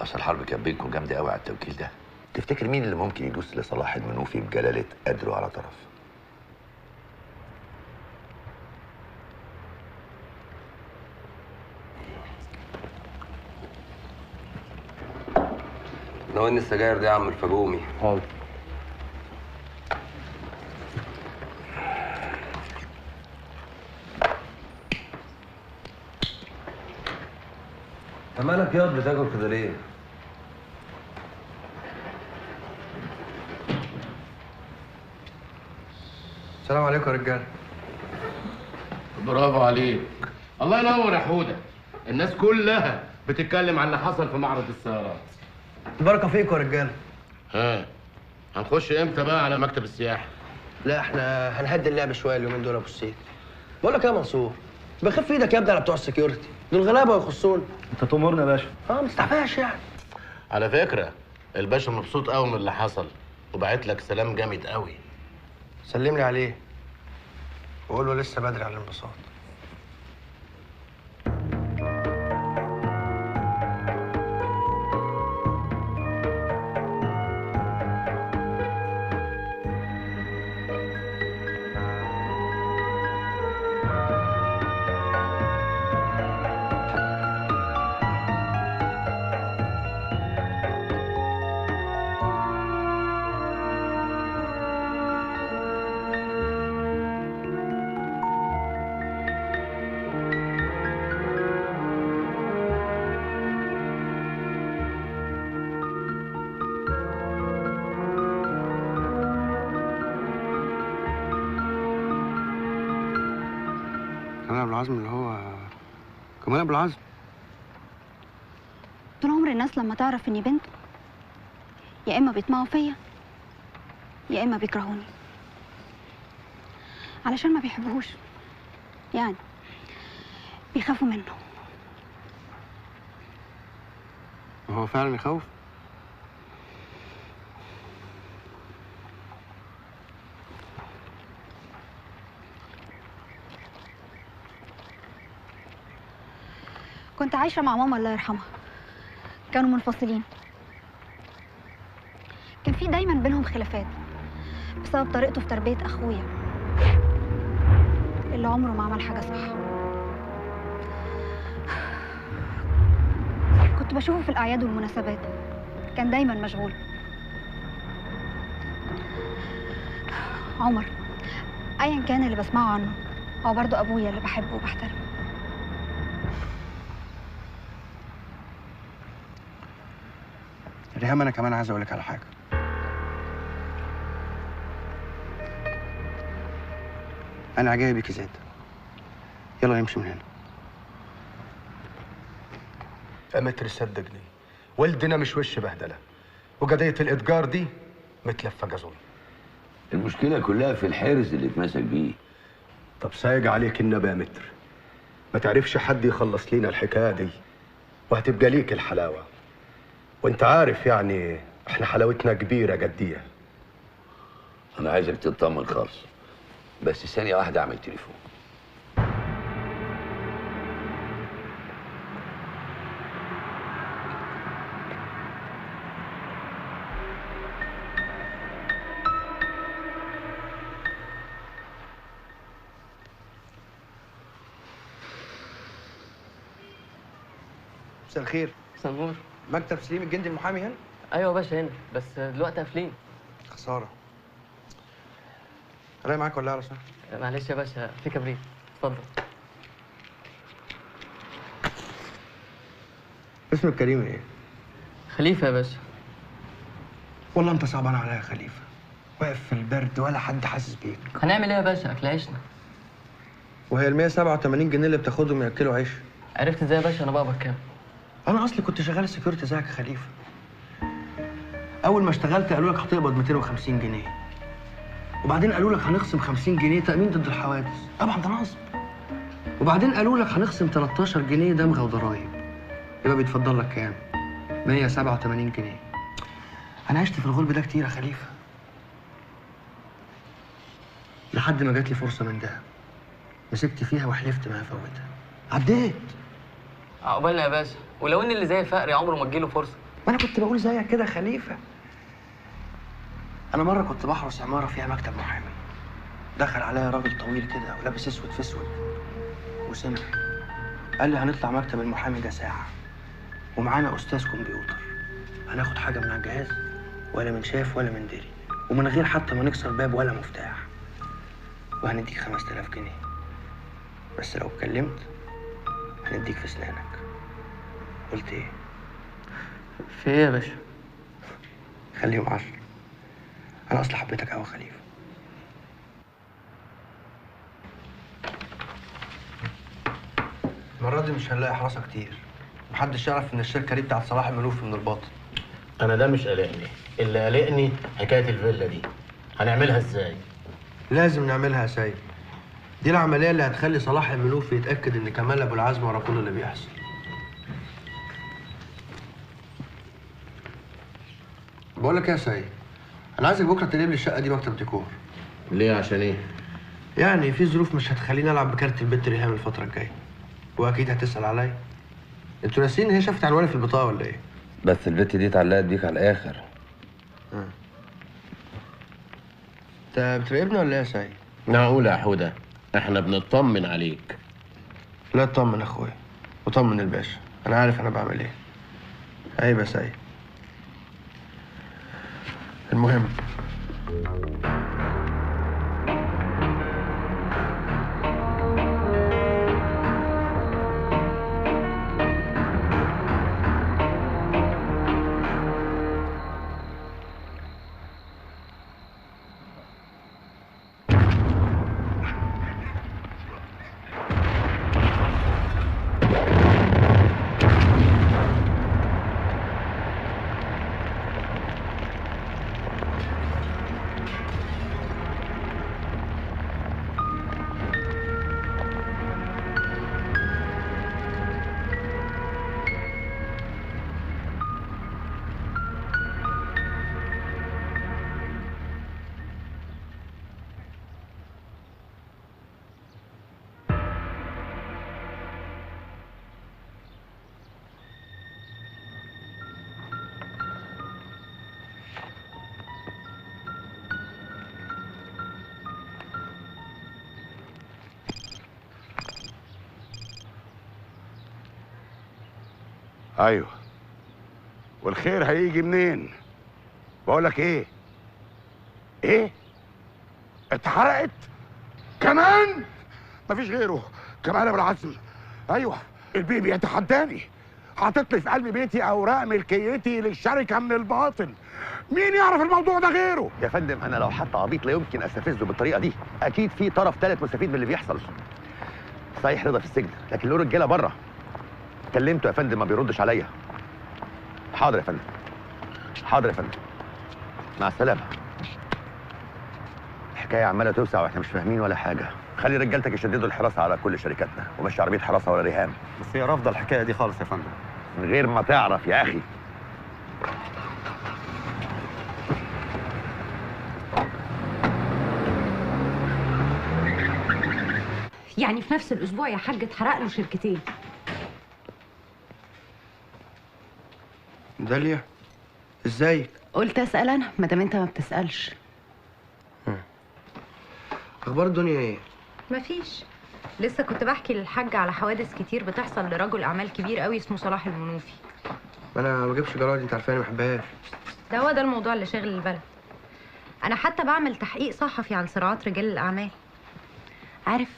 اصل الحرب كانت بينكم جامده قوي على التوكيل ده. تفتكر مين اللي ممكن يدوس لصلاح المنوفي بجلاله قدره على طرف؟ ناولني السجاير دي يا عم الفجومي. حاضر. انت مالك ياض بتاكل كده ليه؟ السلام عليكم يا رجاله. برافو عليك. الله ينور يا حوده. الناس كلها بتتكلم عن اللي حصل في معرض السيارات. البركه فيكم يا رجاله. ها، هنخش امتى بقى على مكتب السياحه؟ لا احنا هنهدي اللعب شويه اليومين دول يا ابو السيد. بقول لك ايه يا منصور، بخف ايدك يا ابني على بتوع السكيورتي، دول غلابه ويخصونا. انت تأمرنا يا باشا. ما تستعفاش يعني. على فكره الباشا مبسوط قوي من اللي حصل وبعت لك سلام جامد قوي. سلم لي عليه وقول له لسه بدري على الانبساط. كمال ابو العزم اللي هو كمال ابو العزم. طول عمر الناس لما تعرف اني بنت يا اما بيطمعوا فيا يا اما بيكرهوني علشان ما بيحبوهوش، يعني بيخافوا منه. هو فعلا يخوف؟ كنت عايشة مع ماما الله يرحمها، كانوا منفصلين. كان في دايما بينهم خلافات بسبب طريقته في تربية أخويا اللي عمره ما عمل حاجة صح. كنت بشوفه في الأعياد والمناسبات، كان دايما مشغول. عمر أيا كان اللي بسمعه عنه هو برضه ابويا اللي بحبه وبحترمه. ريهام انا كمان عايز اقول لك على حاجه. انا عجايب بيكي زاد. يلا نمشي من هنا. يا متر صدقني والدنا مش وش بهدله، وقضيه الاتجار دي متلفقه ظلم. المشكله كلها في الحرز اللي اتمسك بيه. طب سايق عليك النبي يا متر، ما تعرفش حد يخلص لينا الحكايه دي وهتبقى ليك الحلاوه. وانت عارف يعني احنا حلاوتنا كبيره جديه. انا عايزك تطمن خالص، بس ثانيه واحده اعمل تليفون. مساء الخير. مساء النور. مكتب سليم الجندي المحامي هنا؟ ايوه يا باشا هنا، بس دلوقتي قافلين. خساره. رايح معاك ولا على معلش يا باشا، في كبريت. اتفضل. اسمك كريم ايه؟ خليفه يا باشا. والله انت صعبان عليا يا خليفه. واقف في البرد ولا حد حاسس بيك. هنعمل ايه يا باشا؟ اكل عيشنا. وهي ال 187 جنيه اللي بتاخدهم ياكلوا عيش. عرفت ازاي يا باشا انا بقبض كام؟ انا اصلي كنت شغال سكيورتي زيك يا خليفه. اول ما اشتغلت قالوا لك هتقبض 250 جنيه. وبعدين قالوا لك هنخصم 50 جنيه تامين ضد الحوادث. طبعا ده نصب. وبعدين قالوا لك هنخصم 13 جنيه دمغه وضرايب. يبقى بيتفضل لك كام؟ 187 جنيه. انا عشت في الغلب ده كتير يا خليفه. لحد ما جات لي فرصه من ده. مسكت فيها وحلفت ما هفوتها. عديت. عقبالنا يا باشا، ولو ان اللي زي فقري عمره ما تجيله فرصه. ما انا كنت بقول زيك كده يا خليفه. انا مره كنت بحرس عماره فيها مكتب محامي. دخل عليا راجل طويل كده ولابس اسود في اسود وسمع. قال لي هنطلع مكتب المحامي ده ساعه ومعانا استاذ كمبيوتر. هناخد حاجه من على الجهاز ولا من شاف ولا من دري ومن غير حتى ما نكسر باب ولا مفتاح. وهنديك 5000 جنيه بس لو اتكلمت هنديك في اسنانك. قلت ايه؟ في ايه يا باشا؟ خليهم 10. انا اصلا حبيتك قوي يا خليفه. المره دي مش هنلاقي حراسه كتير. محدش يعرف ان الشركه دي بتاعت صلاح المنوفي من الباطن. انا ده مش قلقني، اللي قلقني حكايه الفيلا دي. هنعملها ازاي؟ لازم نعملها يا سيد. دي العمليه اللي هتخلي صلاح المنوفي يتاكد ان كمال ابو العزم ورا كل اللي بيحصل. بقول لك ايه يا سيد، انا عايزك بكره تقلب لي الشقه دي مكتب ديكور. ليه؟ عشان ايه؟ يعني في ظروف مش هتخليني العب بكارت البت ريهام الفتره الجايه. واكيد هتسال عليا. انتوا ناسيين ان هي شافت عنواني في البطاقه ولا ايه؟ بس البت دي اتعلقت بيك على الاخر. انت بتراقبني ولا ايه يا سيد؟ معقول يا حوده؟ احنا بنطمن عليك. لا اطمن يا اخويا وطمن الباشا، انا عارف انا بعمل ايه. عيب يا سيد. المهم ايوه، والخير هيجي منين؟ بقولك ايه اتحرقت كمان؟ مفيش غيره كمال ابو العزم. ايوه البيبي يتحداني، حاطط في قلب بيتي اوراق ملكيتي للشركه من الباطن. مين يعرف الموضوع ده غيره؟ يا فندم انا لو حتى عبيط لا يمكن استفزه بالطريقه دي. اكيد في طرف ثالث مستفيد من اللي بيحصل. صحيح رضا في السجن لكن له رجاله بره. كلمته يا فندم ما بيردش عليا. حاضر يا فندم، حاضر يا فندم، مع السلامه. الحكايه عماله توسع واحنا مش فاهمين ولا حاجه. خلي رجالتك يشددوا الحراسه على كل شركاتنا ومش عربيه حراسه ولا رهان. بس هي رافضه الحكايه دي خالص يا فندم. من غير ما تعرف يا اخي. يعني في نفس الاسبوع يا حاج اتحرق له شركتين. داليا ازيك؟ قلت اسال انا ما دام انت ما بتسالش. اخبار الدنيا ايه؟ مفيش. لسه كنت بحكي للحاج على حوادث كتير بتحصل لرجل اعمال كبير قوي اسمه صلاح المنوفي. انا ما بجيبش جرايد، انت عارفاني ما بحبهاش. ده هو ده الموضوع اللي شاغل البلد. انا حتى بعمل تحقيق صحفي عن صراعات رجال الاعمال. عارف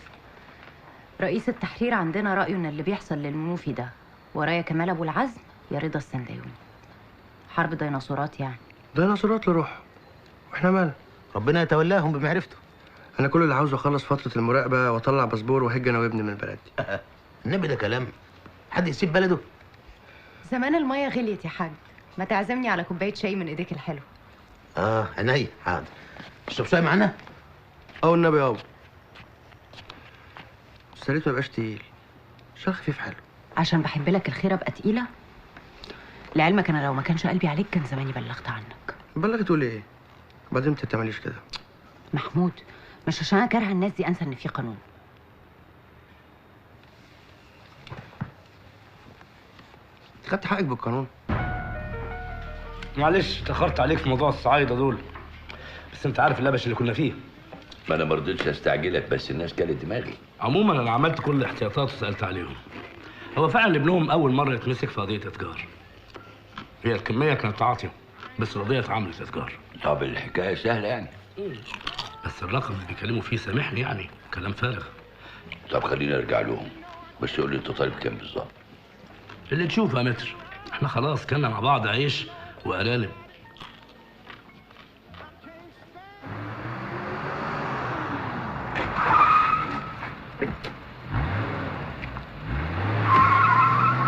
رئيس التحرير عندنا رايه ان اللي بيحصل للمنوفي ده ورايا كمال ابو العزم يا رضا السنداوي. حرب ديناصورات يعني. ديناصورات لروح واحنا مالنا؟ ربنا يتولاهم بمعرفته. انا كل اللي عاوزه اخلص فتره المراقبه واطلع باسبور وهج انا وابني من البلد دي. النبي ده كلام حد يسيب بلده؟ زمان الميه غليت يا حاج، ما تعزمني على كوبايه شاي من ايديك الحلو. عينيا حاضر. تشرب شاي معانا؟ والنبي يابا. بس يا ريت ما يبقاش تقيل، عشان خفيف حلو. عشان بحب لك الخير ابقى تقيله؟ لعلمك انا لو ما كانش قلبي عليك كان زماني بلغت عنك. بلغت تقول ايه؟ بعدين انت بتعمليش كده. محمود مش عشان انا كارهه الناس دي انسى ان في قانون. خدت حقك بالقانون. معلش اتاخرت عليك في موضوع الصعايده دول، بس انت عارف اللبش اللي كنا فيه. ما انا ما رضيتش استعجلك بس الناس كانت دماغي. عموما انا عملت كل الاحتياطات وسالت عليهم. هو فعلا ابنهم اول مره يتمسك في قضيه اتجار. هي الكميه كانت تعاطي بس القضيه اتعملت اتجار. طب الحكايه سهله يعني. بس الرقم اللي بيكلموا فيه سامحني يعني كلام فارغ. طب خلينا نرجع لهم، بس قول لي انت طالب كام بالظبط؟ اللي تشوفه يا متر، احنا خلاص كنا مع بعض عيش وارانب.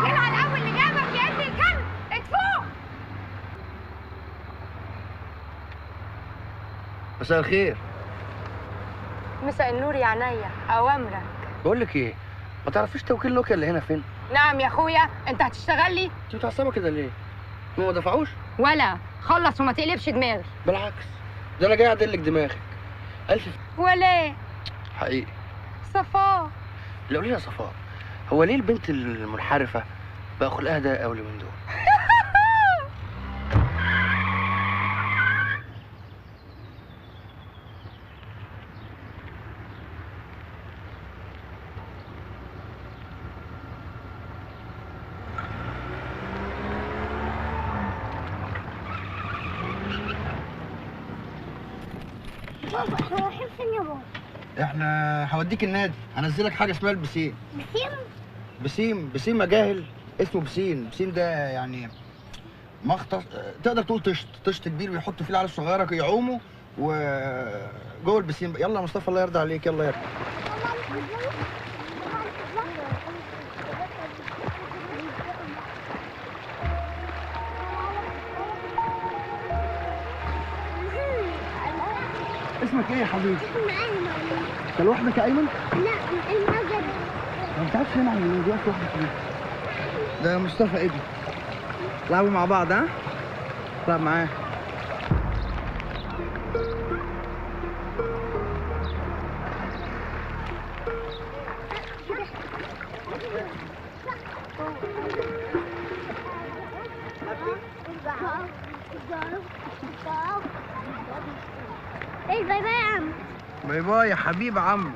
يلعن اول اللي جابك يا ابن الكلب، اتفوق. مساء الخير. مساء النور يا عينيا، اوامرك. بقول لك ايه، ما تعرفيش توكيل نوكيا اللي هنا فين؟ نعم يا اخويا، انت هتشتغل لي؟ انت متعصبه كده ليه؟ ما دفعوش؟ ولا خلص وما تقلبش دماغي. بالعكس ده انا جاي اعدل لك دماغك. ولا حقيقي. صفاء لا قولي لي يا صفاء، هو ليه البنت المنحرفه بقى خلقها ده قوي من دول؟ بابا احنا رايحين فين يا بابا؟ احنا هوديك النادي، هنزلك حاجه اسمها البسين. بسيم يا جاهل، اسمه بسين ده يعني مختص، تقدر تقول طشت كبير بيحطوا فيه العيال الصغيره يعوموا وجوه البسين. يلا يا مصطفى الله يرضى عليك، يلا يرضى. اسمك ايه يا حبيبي؟ اسمي ايمن. انت لوحدك يا ايمن؟ لا المجد. ما بتعرفش هنا عن الوقت لوحدك ليه؟ ده مصطفى ابني. لعبوا مع بعض ها؟ لعب معاه. ايه باي باي يا عم. باي باي يا حبيب عم.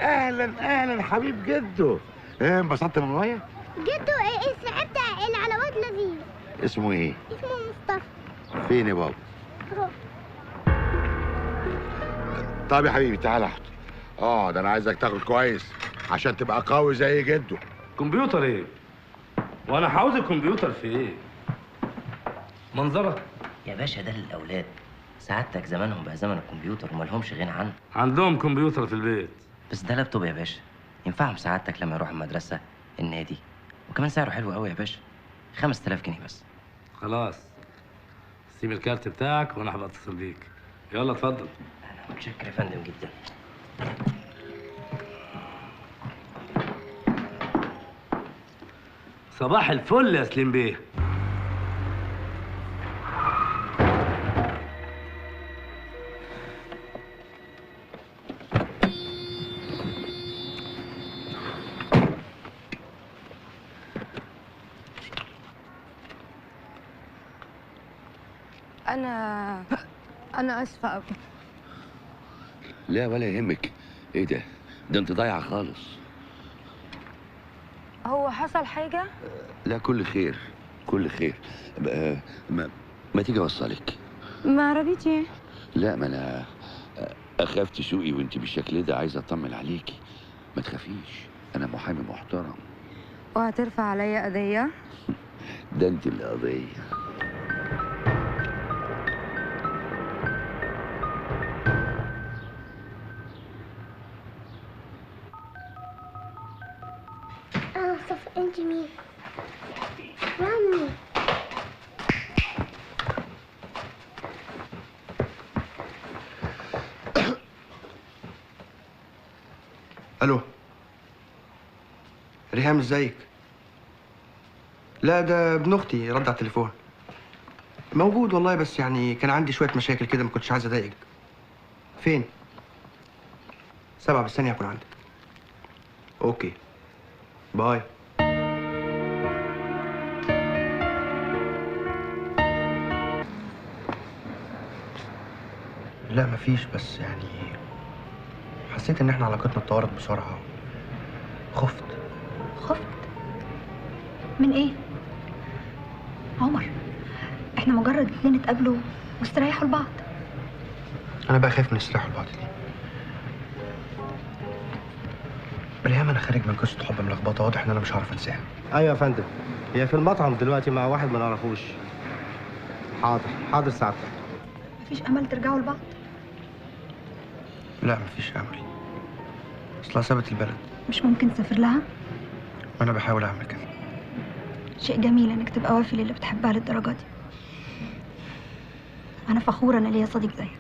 اهلا حبيب جدو. ايه انبسطت من الميه؟ جدو ايه سحبت اللي على واد لذيذ. اسمه ايه؟ اسمه مصطفى. فين يا بابا؟ طب يا حبيبي تعالى اقعد، انا عايزك تاكل كويس عشان تبقى قوي زي جده. كمبيوتر ايه؟ وانا عاوز الكمبيوتر في ايه؟ منظرك يا باشا ده للاولاد، سعادتك زمانهم بقى زمن الكمبيوتر ومالهمش غنى عنه. عندهم كمبيوتر في البيت بس ده لابتوب يا باشا، ينفعهم سعادتك لما يروحوا المدرسه النادي، وكمان سعره حلو قوي يا باشا، 5000 جنيه بس. خلاص سيب الكارت بتاعك وانا هبقى اتصل بيك. يلا اتفضل. انا متشكر يا فندم جدا. صباح الفل يا سليم بيه. أنا آسفة أوي. لا ولا يهمك. ايه ده؟ ده انت ضايعه خالص. هو حصل حاجة؟ لا كل خير كل خير. ما تيجي اوصلك؟ ما عربيتي. لا ما انا اخاف تسوقي وانت بالشكل ده، عايز اطمن عليكي. ما تخافيش، انا محامي محترم. وهترفع عليا قضية؟ ده انت اللي قضيه. انت مين؟ مامي. الو ريهام، ازيك؟ لا ده ابن اختي رد على التليفون. موجود والله، بس يعني كان عندي شويه مشاكل كده، ما كنتش عايز اضايقك. فين؟ 7 بالثانيه هكون عندك. اوكي باي. لا مفيش، بس يعني حسيت ان احنا علاقتنا اتطورت بسرعه. خفت. خفت؟ من ايه؟ عمر، احنا مجرد اتنين اتقابلوا واستريحوا لبعض. انا بقى خايف من الاستراحه لبعض دي. ريهام انا خارج من قصه حب ملخبطه، واضح ان انا مش هعرف انساها. ايوه يا فندم، هي في المطعم دلوقتي مع واحد ما نعرفوش. حاضر حاضر سعادتك. مفيش امل ترجعوا لبعض؟ لا مفيش امل، اصلها سابت البلد. مش ممكن تسافر لها؟ وانا بحاول اعمل كده. شيء جميل انك تبقى وافي للي بتحبها للدرجه دي. انا فخوره ان ليا صديق زيك.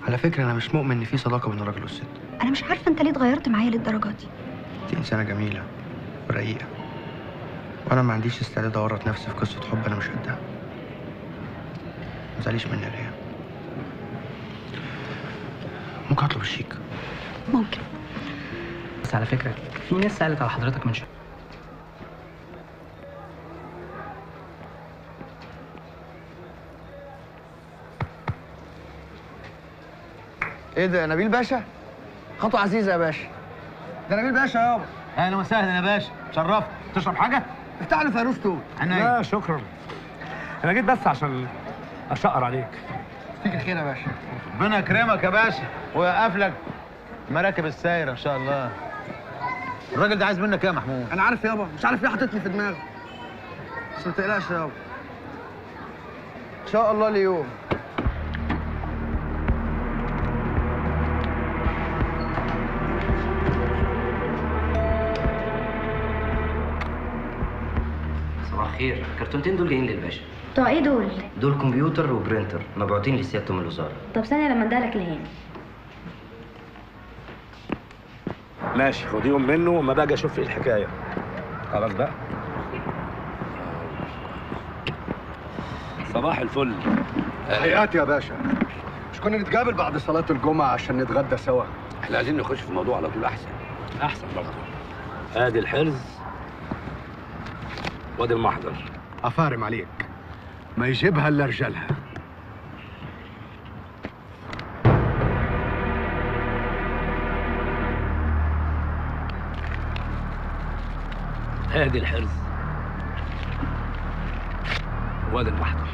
على فكره انا مش مؤمن ان في صداقه بين الراجل والست. انا مش عارفه انت ليه اتغيرت معايا للدرجه دي. انت انسانه جميله ورقيقه، وانا ما عنديش استعداد اورط نفسي في قصه حب انا مش قدها. ما تزعليش مني يا ريهام. ممكن اطلب الشيك؟ ممكن. بس على فكره في ناس سالت على حضرتك من شويه. ايه ده نبيل باشا؟ خطوة عزيزة يا باشا. ده نبيل باشا يابا. اهلا وسهلا يا باشا، شرفت. تشرب حاجه؟ افتح لي فانوس توت. لا شكرا، انا جيت بس عشان اشقر عليك. فيك الخير يا باشا. ربنا يكرمك يا باشا ويوقف لك مراكب السايره ان شاء الله. الراجل ده عايز منك ايه يا محمود؟ انا عارف يابا، مش عارف ليه حاططني في دماغه، بس ما تقلقش يابا، ان شاء الله اليوم. صباح الخير، الكرتونتين دول جايين للباشا. بتوع ايه دول؟ دول كمبيوتر وبرينتر مبعوتين لسيادته من الوزاره. طب ثانية لما ادالك لهاني. ماشي خديهم منه وما باجي اشوف ايه الحكايه. خلاص بقى. صباح الفل. تحياتي يا باشا. مش كنا نتقابل بعد صلاة الجمعة عشان نتغدى سوا؟ احنا عايزين نخش في الموضوع على طول احسن. احسن برضه. ادي الحرز وادي المحضر. افارم عليك، ما يجيبها الا رجالها. ادي الحرز وادي المحضر.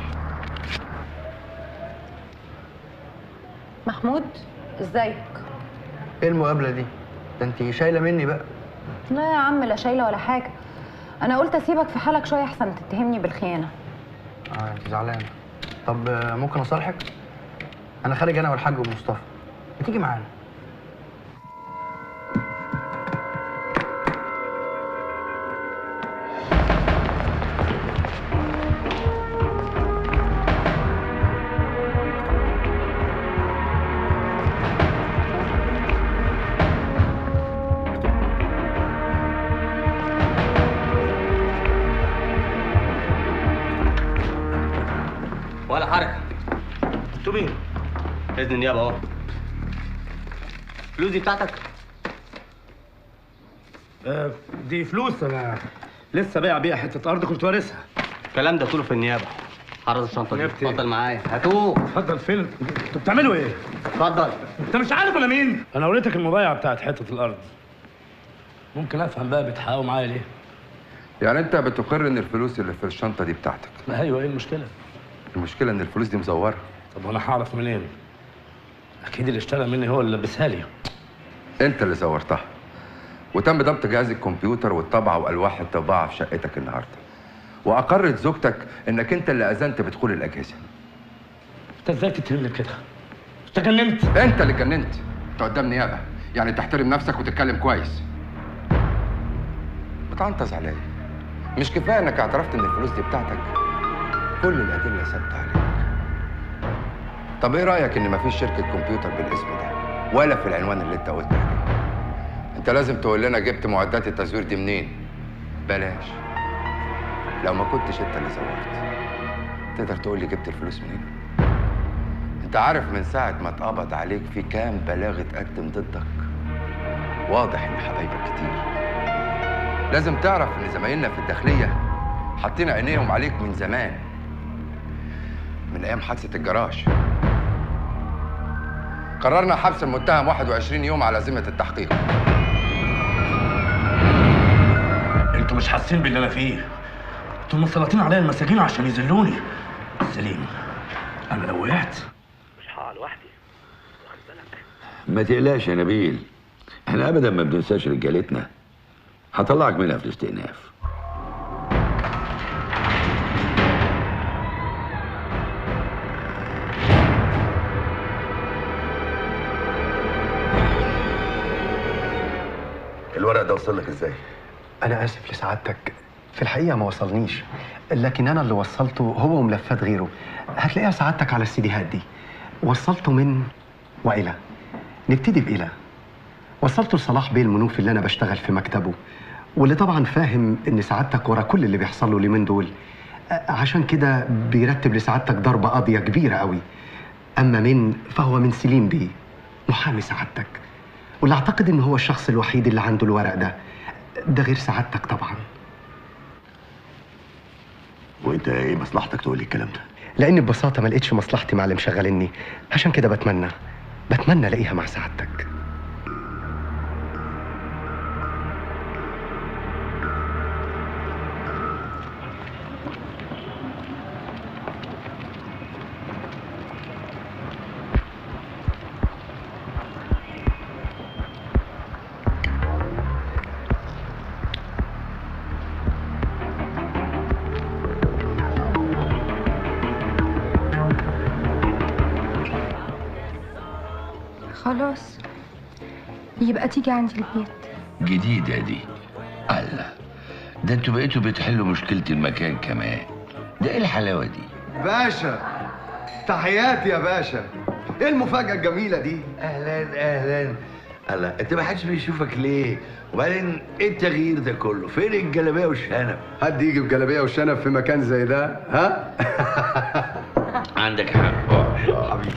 محمود ازيك؟ ايه المقابله دي؟ ده انت شايله مني بقى. لا يا عم، لا شايله ولا حاجه. انا قلت اسيبك في حالك شويه احسن تتهمني بالخيانه. انت زعلانه. طب ممكن اصالحك؟ انا خارج انا والحاج ومصطفى، ما تيجي معانا؟ ولا حركه. انتوا مين؟ اذن النيابه اهو. الفلوس دي بتاعتك؟ دي فلوس انا لسه بايع بيها حته ارض كنت وارثها. الكلام ده طوله في النيابه. حرز الشنطه دي. اتفضل معايا. هاتوه. اتفضل. فين؟ انتوا بتعملوا ايه؟ اتفضل. انت مش عارف انا مين؟ انا وريتك المبايعه بتاعت حته الارض. ممكن افهم بقى بتحققوا معايا ليه؟ يعني انت بتقر ان الفلوس اللي في الشنطه دي بتاعتك؟ ما ايوه، ايه المشكله؟ المشكله ان الفلوس دي مزوره. طب وانا هعرف منين؟ اكيد اللي اشترى مني هو اللي لبسها لي. انت اللي زورتها، وتم ضبط جهاز الكمبيوتر والطبعه والواح الطباعه في شقتك النهارده، واقرت زوجتك انك انت اللي اذنت بدخول الاجهزه. انت ازاي تتهمني كده؟ انت جننت؟ انت اللي جننت. انت قدام نيابه، يعني تحترم نفسك وتتكلم كويس. بتعنطز عليا. مش كفايه انك اعترفت ان الفلوس دي بتاعتك؟ كل الادله ثابته عليك. طب ايه رايك ان مفيش شركه كمبيوتر بالاسم ده ولا في العنوان اللي انت قلت عليه؟ انت لازم تقول لنا جبت معدات التزوير دي منين. بلاش، لو ما كنتش انت اللي زورت تقدر تقول لي جبت الفلوس منين؟ انت عارف من ساعه ما اتقبض عليك في كام بلاغ اتقدم ضدك؟ واضح ان حبايبك كتير. لازم تعرف ان زمايلنا في الداخليه حاطين عينيهم عليك من زمان، من ايام حادثه الجراج. قررنا حبس المتهم 21 يوم على ذمه التحقيق. انتوا مش حاسين باللي انا فيه. انتوا مسلطين عليا المساجين عشان يذلوني. سليم، انا لو وقعت مش هقع لوحدي، واخد بالك؟ ما تقلقش يا نبيل، احنا ابدا ما بننساش رجالتنا. هطلعك منها في الاستئناف. الورق ده وصل لك ازاي؟ انا اسف لسعادتك، في الحقيقه ما وصلنيش، لكن انا اللي وصلته هو وملفات غيره. هتلاقيها سعادتك على السيديهات دي. وصلته من وإلى. نبتدي بإلى. وصلته لصلاح بيه المنوفي اللي انا بشتغل في مكتبه، واللي طبعا فاهم ان سعادتك ورا كل اللي بيحصل له اليومين دول، عشان كده بيرتب لسعادتك ضربه قاضيه كبيره قوي. اما من فهو من سليم بيه، محامي سعادتك، واللي اعتقد ان هو الشخص الوحيد اللي عنده الورق ده غير سعادتك طبعا. وانت ايه مصلحتك تقول لي الكلام ده؟ لاني ببساطه ما لقيتش مصلحتي مع اللي مشغلني، عشان كده بتمنى الاقيها مع سعادتك. خلاص، يبقى تيجي عندي البيت. جديدة دي؟ الله، ده انتوا بقيتوا بتحلوا مشكلة المكان كمان. ده ايه الحلاوة دي؟ باشا، تحياتي يا باشا. ايه المفاجأة الجميلة دي؟ اهلا اهلا. الله، انت ما حدش بيشوفك ليه؟ وبعدين ايه التغيير ده كله؟ فين الجلابية والشنب؟ حد يجي بجلابية وشنب في مكان زي ده؟ ها؟ عندك حق. حبيبي،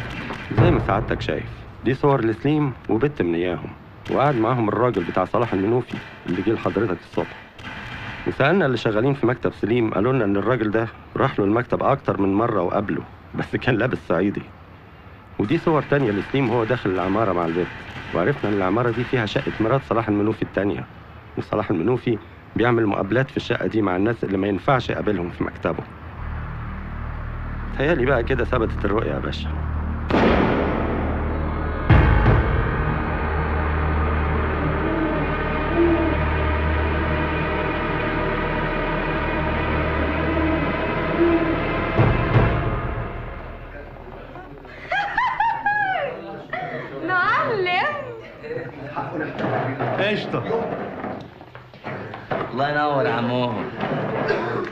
زي ما سعادتك شايف دي صور لسليم وبت من اياهم، وقعد معاهم الراجل بتاع صلاح المنوفي اللي جه لحضرتك الصبح. وسألنا اللي شغالين في مكتب سليم، قالوا لنا ان الراجل ده راح له المكتب اكتر من مرة وقابله، بس كان لابس صعيدي. ودي صور تانية لسليم وهو داخل العمارة مع البت، وعرفنا ان العمارة دي فيها شقة مرات صلاح المنوفي التانية، وصلاح المنوفي بيعمل مقابلات في الشقة دي مع الناس اللي ما ينفعش يقابلهم في مكتبه. تهيألي بقى كده ثبتت الرؤية يا باشا. قشطه. الله ينور يا عمو.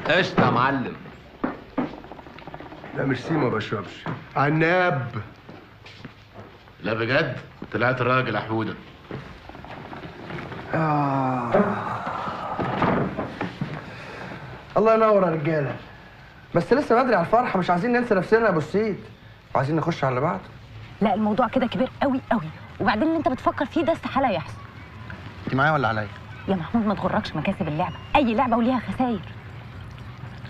قشطه يا معلم. لا مش ما بشربش. عناب. لا بجد طلعت راجل يا حوده. الله ينور يا رجاله. بس لسه بدري على الفرحه، مش عايزين ننسى نفسنا يا ابو السيد، وعايزين نخش على اللي بعده. لا الموضوع كده كبير قوي قوي، وبعدين اللي انت بتفكر فيه ده استحاله يحصل. انت معايا ولا عليا؟ يا محمود ما تغركش مكاسب اللعبه، اي لعبه وليها خساير.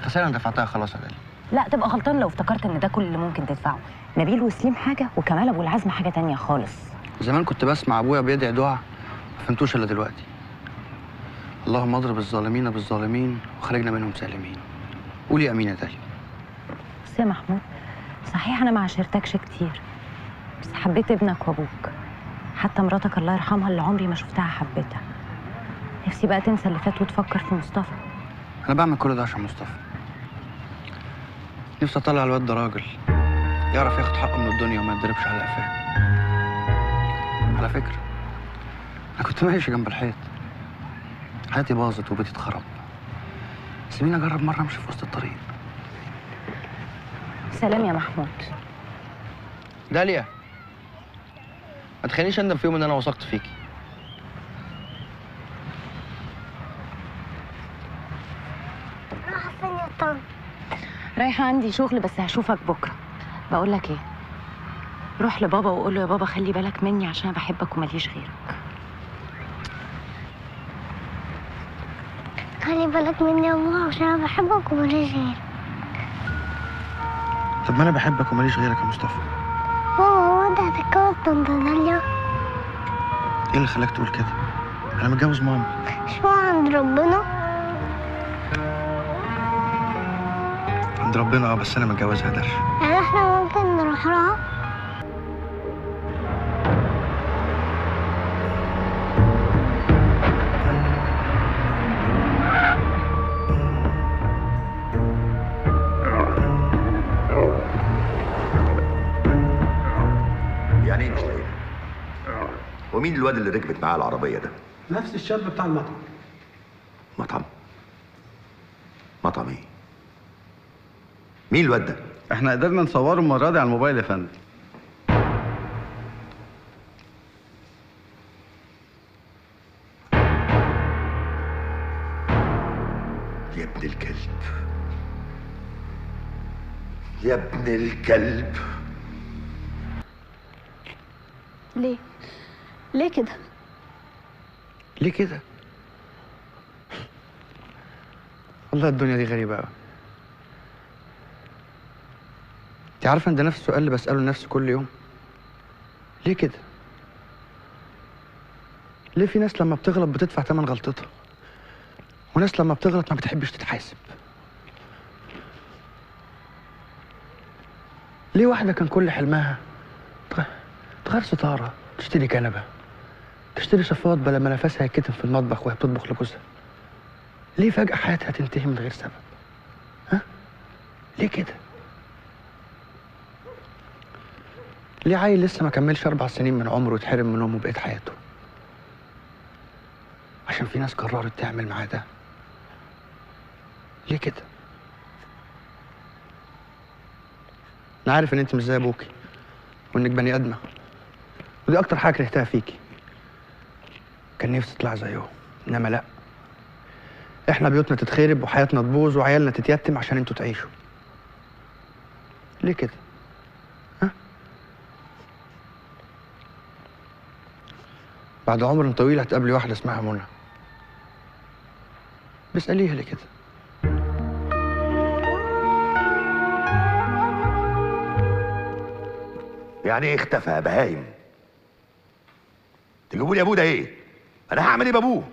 خسائر انا دفعتها خلاص يا داليا. لا تبقى غلطان لو افتكرت ان ده كل اللي ممكن تدفعه. نبيل وسليم حاجه وكمال ابو العزم حاجه تانية خالص. زمان كنت بسمع ابويا بيدعي دعاء ما فهمتوش الا دلوقتي. اللهم اضرب الظالمين بالظالمين وخرجنا منهم سالمين. قولي امين يا داليا. بس يا محمود صحيح انا ما عاشرتكش كتير، بس حبيت ابنك وابوك، حتى مراتك الله يرحمها اللي عمري ما شفتها حبيتها. نفسي بقى تنسى اللي فات وتفكر في مصطفى. انا بعمل كل ده عشان مصطفى. نفسي اطلع الواد ده راجل يعرف ياخد حقه من الدنيا وما يتضربش على قفاه. على فكره انا كنت ماشي جنب الحيط، حياتي باظت وبيتي اتخرب. سيبيني اجرب مره امشي في وسط الطريق. سلام يا محمود. داليا ما تخلينيش اندم في يوم ان انا وثقت فيكي. رايحة فين يا طنط؟ رايحه عندي شغل بس هشوفك بكره. بقول لك ايه، روح لبابا وقول له يا بابا خلي بالك مني عشان انا بحبك وماليش غيرك. خلي بالك مني يا بابا عشان انا بحبك وماليش غيرك. طب ما انا بحبك وماليش غيرك يا مصطفى. بابا هو انت هتتجوز طنط داليا؟ ايه اللي خلاك تقول كده؟ انا متجوز ماما. مش هو عند ربنا؟ عند ربنا بس انا متجوزها درش. يعني احنا ممكن نروح لها؟ يعني ايه مش لاقي؟ ومين الواد اللي ركبت معاه العربيه ده؟ نفس الشاب بتاع المطعم. مطعم؟ مطعم ايه؟ مين الواد ده؟ احنا قدرنا نصوره المره دي على الموبايل يا فندم. يا ابن الكلب، يا ابن الكلب. ليه؟ ليه كده؟ ليه كده؟ والله الدنيا دي غريبة أوي. أنت عارفة إن ده نفس السؤال اللي بسأله لنفسي كل يوم؟ ليه كده؟ ليه في ناس لما بتغلط بتدفع ثمن غلطتها؟ وناس لما بتغلط ما بتحبش تتحاسب؟ ليه واحدة كان كل حلمها تغير ستارة، تشتري كنبة، تشتري شفاط بدل ما نفسها يتكتم في المطبخ وهي بتطبخ لجوزها؟ ليه فجأة حياتها تنتهي من غير سبب؟ ها؟ ليه كده؟ ليه عيل لسه ما كملش 4 سنين من عمره يتحرم من أمه بقية حياته؟ عشان في ناس قررت تعمل معاه ده. ليه كده؟ أنا عارف إن أنت مش زي أبوكي وإنك بني آدمة، ودي أكتر حاجة كرهتها فيكي. كان نفسي تطلع زيه، إنما لأ. إحنا بيوتنا تتخرب وحياتنا تبوظ وعيالنا تتيتم عشان أنتوا تعيشوا. ليه كده؟ ها؟ بعد عمر طويل هتقابلي واحدة اسمها منى. بسأليها ليه كده؟ يعني ايه اختفى يا بهايم؟ تجيبوا لي ابوه ده ايه؟ انا هعمل ايه بابوه؟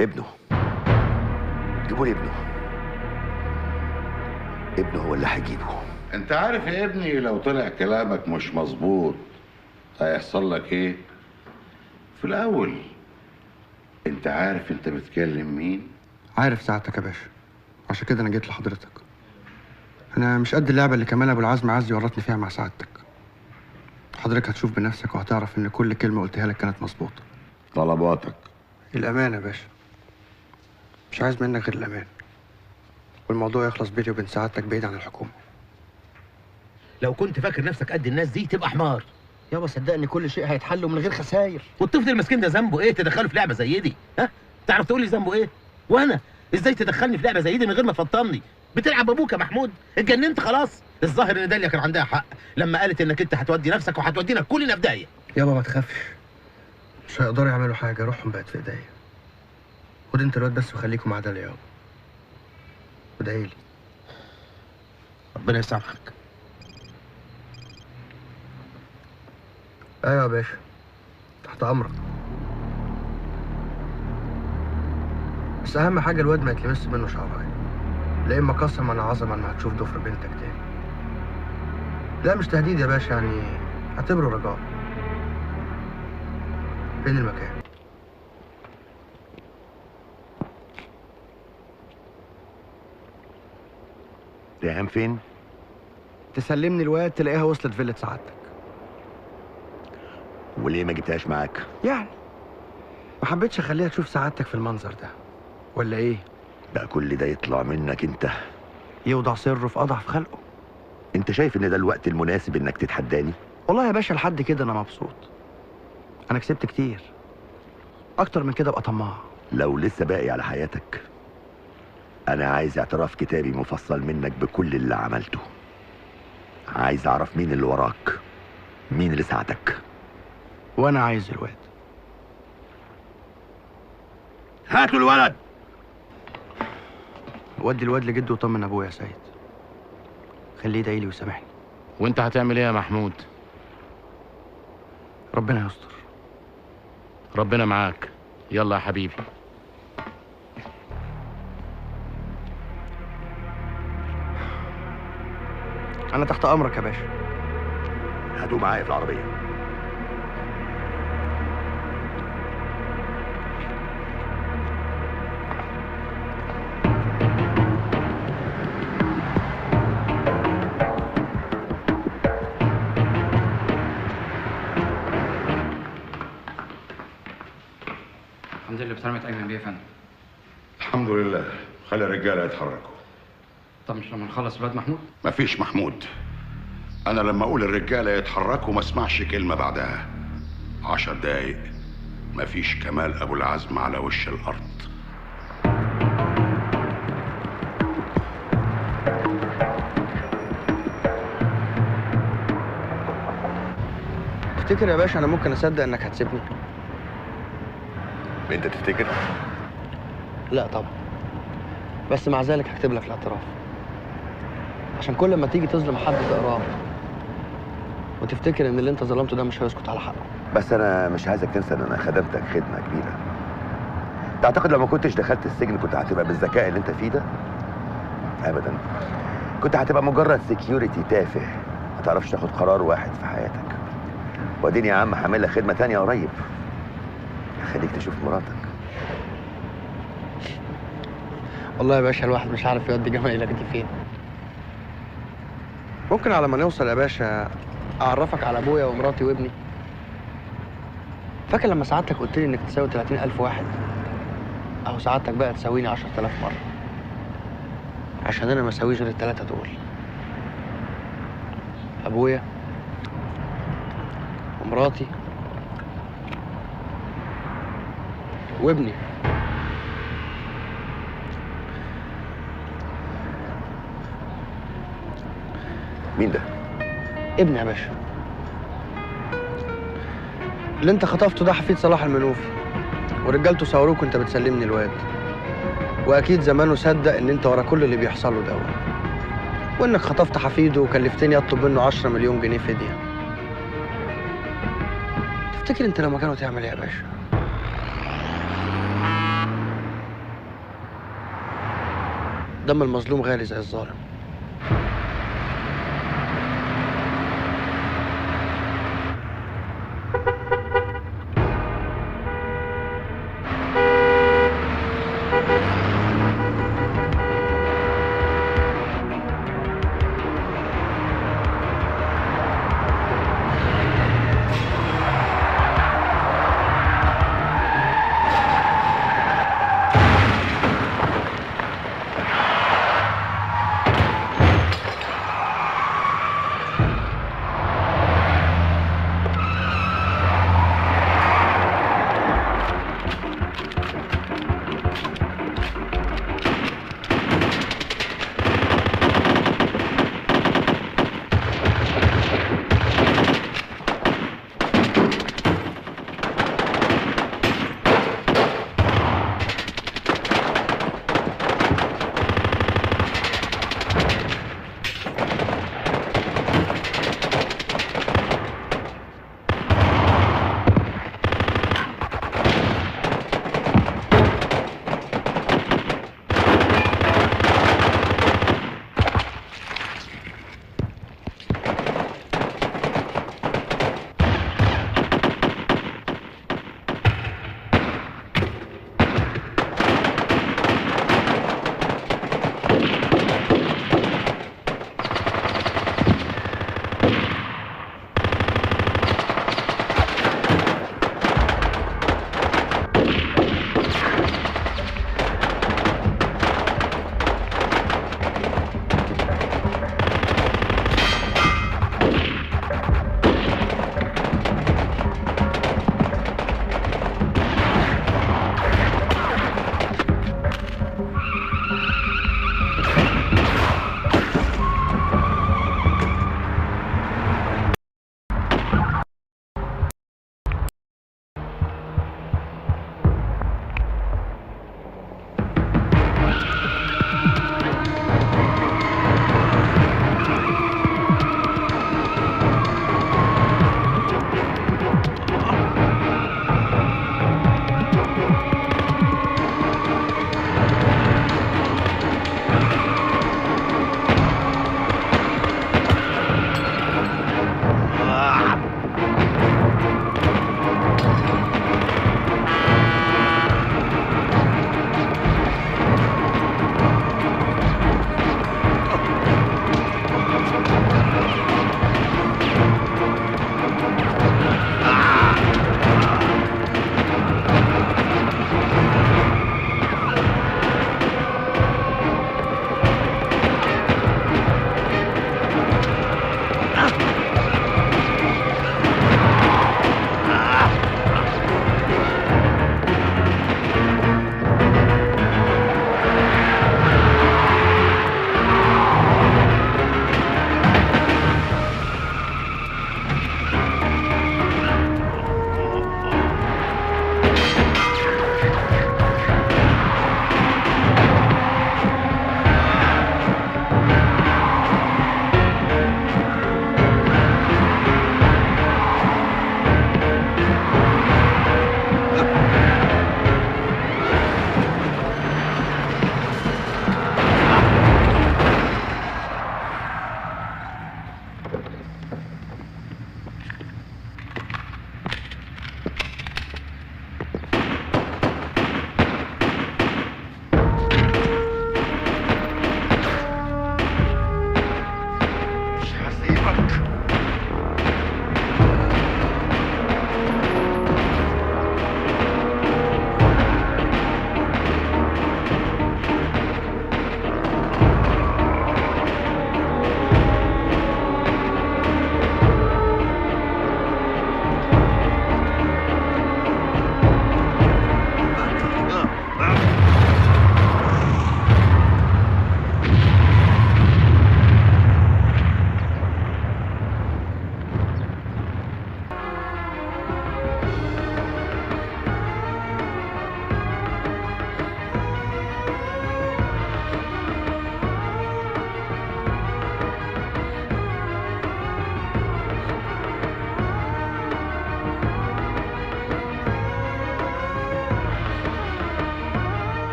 ابنه. جيبوا لي ابنه. ابنه هو اللي هجيبه. انت عارف يا ابني لو طلع كلامك مش مظبوط هيحصل لك ايه؟ في الاول انت عارف انت بتكلم مين؟ عارف سعادتك يا باشا، عشان كده انا جيت لحضرتك. انا مش قد اللعبه اللي كمال ابو العزم عايز يورطني فيها مع سعادتك. حضرتك هتشوف بنفسك وهتعرف ان كل كلمه قلتها لك كانت مظبوطه. طلباتك؟ الأمان يا باشا. مش عايز منك غير الأمان، والموضوع يخلص بيني وبين سعادتك بعيد عن الحكومة. لو كنت فاكر نفسك قد الناس دي تبقى حمار. يابا صدقني كل شيء هيتحل من غير خساير. والطفل المسكين ده ذنبه ايه تدخله في لعبه زي دي؟ ها؟ تعرف تقول لي ذنبه ايه؟ وانا ازاي تدخلني في لعبه زي دي من غير ما تفطمني؟ بتلعب ابوك يا محمود، اتجننت خلاص. الظاهر ان داليا كان عندها حق لما قالت انك انت هتودي نفسك وهتودينا كلنا في داهيه. يابا ما تخافش، مش هيقدروا يعملوا حاجه، روحهم بقت في ايديا. خد انت الواد بس وخليكم مع داليا يابا، وادعيلي. ربنا يسامحك. ايوه يا باشا، تحت امرك. بس اهم حاجه الواد ما يتلمس منه شعرايه، لا اما قسما عظما ما هتشوف ضفر بنتك تاني. لا مش تهديد يا باشا، يعني اعتبره رجاء. فين المكان؟ ريهام فين؟ تسلمني الواد تلاقيها وصلت فيلة سعادتك. وليه ما جبتهاش معاك؟ يعني ما حبيتش اخليها تشوف سعادتك في المنظر ده، ولا ايه؟ بقى كل ده يطلع منك انت؟ يوضع سره في اضعف خلقه. انت شايف ان ده الوقت المناسب انك تتحداني؟ والله يا باشا لحد كده انا مبسوط. انا كسبت كتير، اكتر من كده ابقى طماع. لو لسه باقي على حياتك انا عايز اعتراف كتابي مفصل منك بكل اللي عملته. عايز اعرف مين اللي وراك، مين اللي ساعدك. وانا عايز الواد. هاتوا الولد. ودي الواد لجده وطمن ابويا يا سيد، خليه يدعيلي ويسامحني. وانت هتعمل ايه يا محمود؟ ربنا يستر. ربنا معاك. يلا يا حبيبي. انا تحت امرك يا باشا. هاتوا معايا في العربيه. الحمد لله بسلامة أيمن بيه يا فندم. الحمد لله. خلي الرجاله يتحركوا. طب مش لما نخلص الواد محمود؟ مفيش محمود. انا لما اقول الرجاله يتحركوا ما اسمعش كلمه بعدها. 10 دقايق مفيش كمال ابو العزم على وش الارض. تفتكر يا باشا انا ممكن اصدق انك هتسيبني؟ انت تفتكر؟ لا طبعا، بس مع ذلك هكتب لك الاعتراف عشان كل ما تيجي تظلم حد تقراه وتفتكر ان اللي انت ظلمته ده مش هيسكت على حقه. بس انا مش عايزك تنسى ان انا خدمتك خدمه كبيره. تعتقد لو ما كنتش دخلت السجن كنت هتبقى بالذكاء اللي انت فيه ده؟ ابدا. كنت هتبقى مجرد سكيورتي تافه ما تعرفش تاخد قرار واحد في حياتك. واديني يا عم هعمل لك خدمه تانيه قريب، خليك تشوف مراتك. والله يا باشا الواحد مش عارف يودي جمايلك دي فين. ممكن على ما نوصل يا باشا اعرفك على ابويا ومراتي وابني. فاكر لما سعادتك قلت لي انك تساوي 30,000 واحد؟ اهو سعادتك بقى تساويني 10,000 مره، عشان انا ما اساويش غير ال3 دول: ابويا ومراتي وابني. مين ده؟ ابني يا باشا. اللي انت خطفته ده حفيد صلاح المنوفي، ورجالته صوروك وانت بتسلمني الواد، واكيد زمانه صدق ان انت ورا كل اللي بيحصل له دوت، وانك خطفت حفيده وكلفتني اطلب منه 10 مليون جنيه فديه. تفتكر انت لو مكانه تعمل ايه يا باشا؟ دم المظلوم غالي زي الظالم.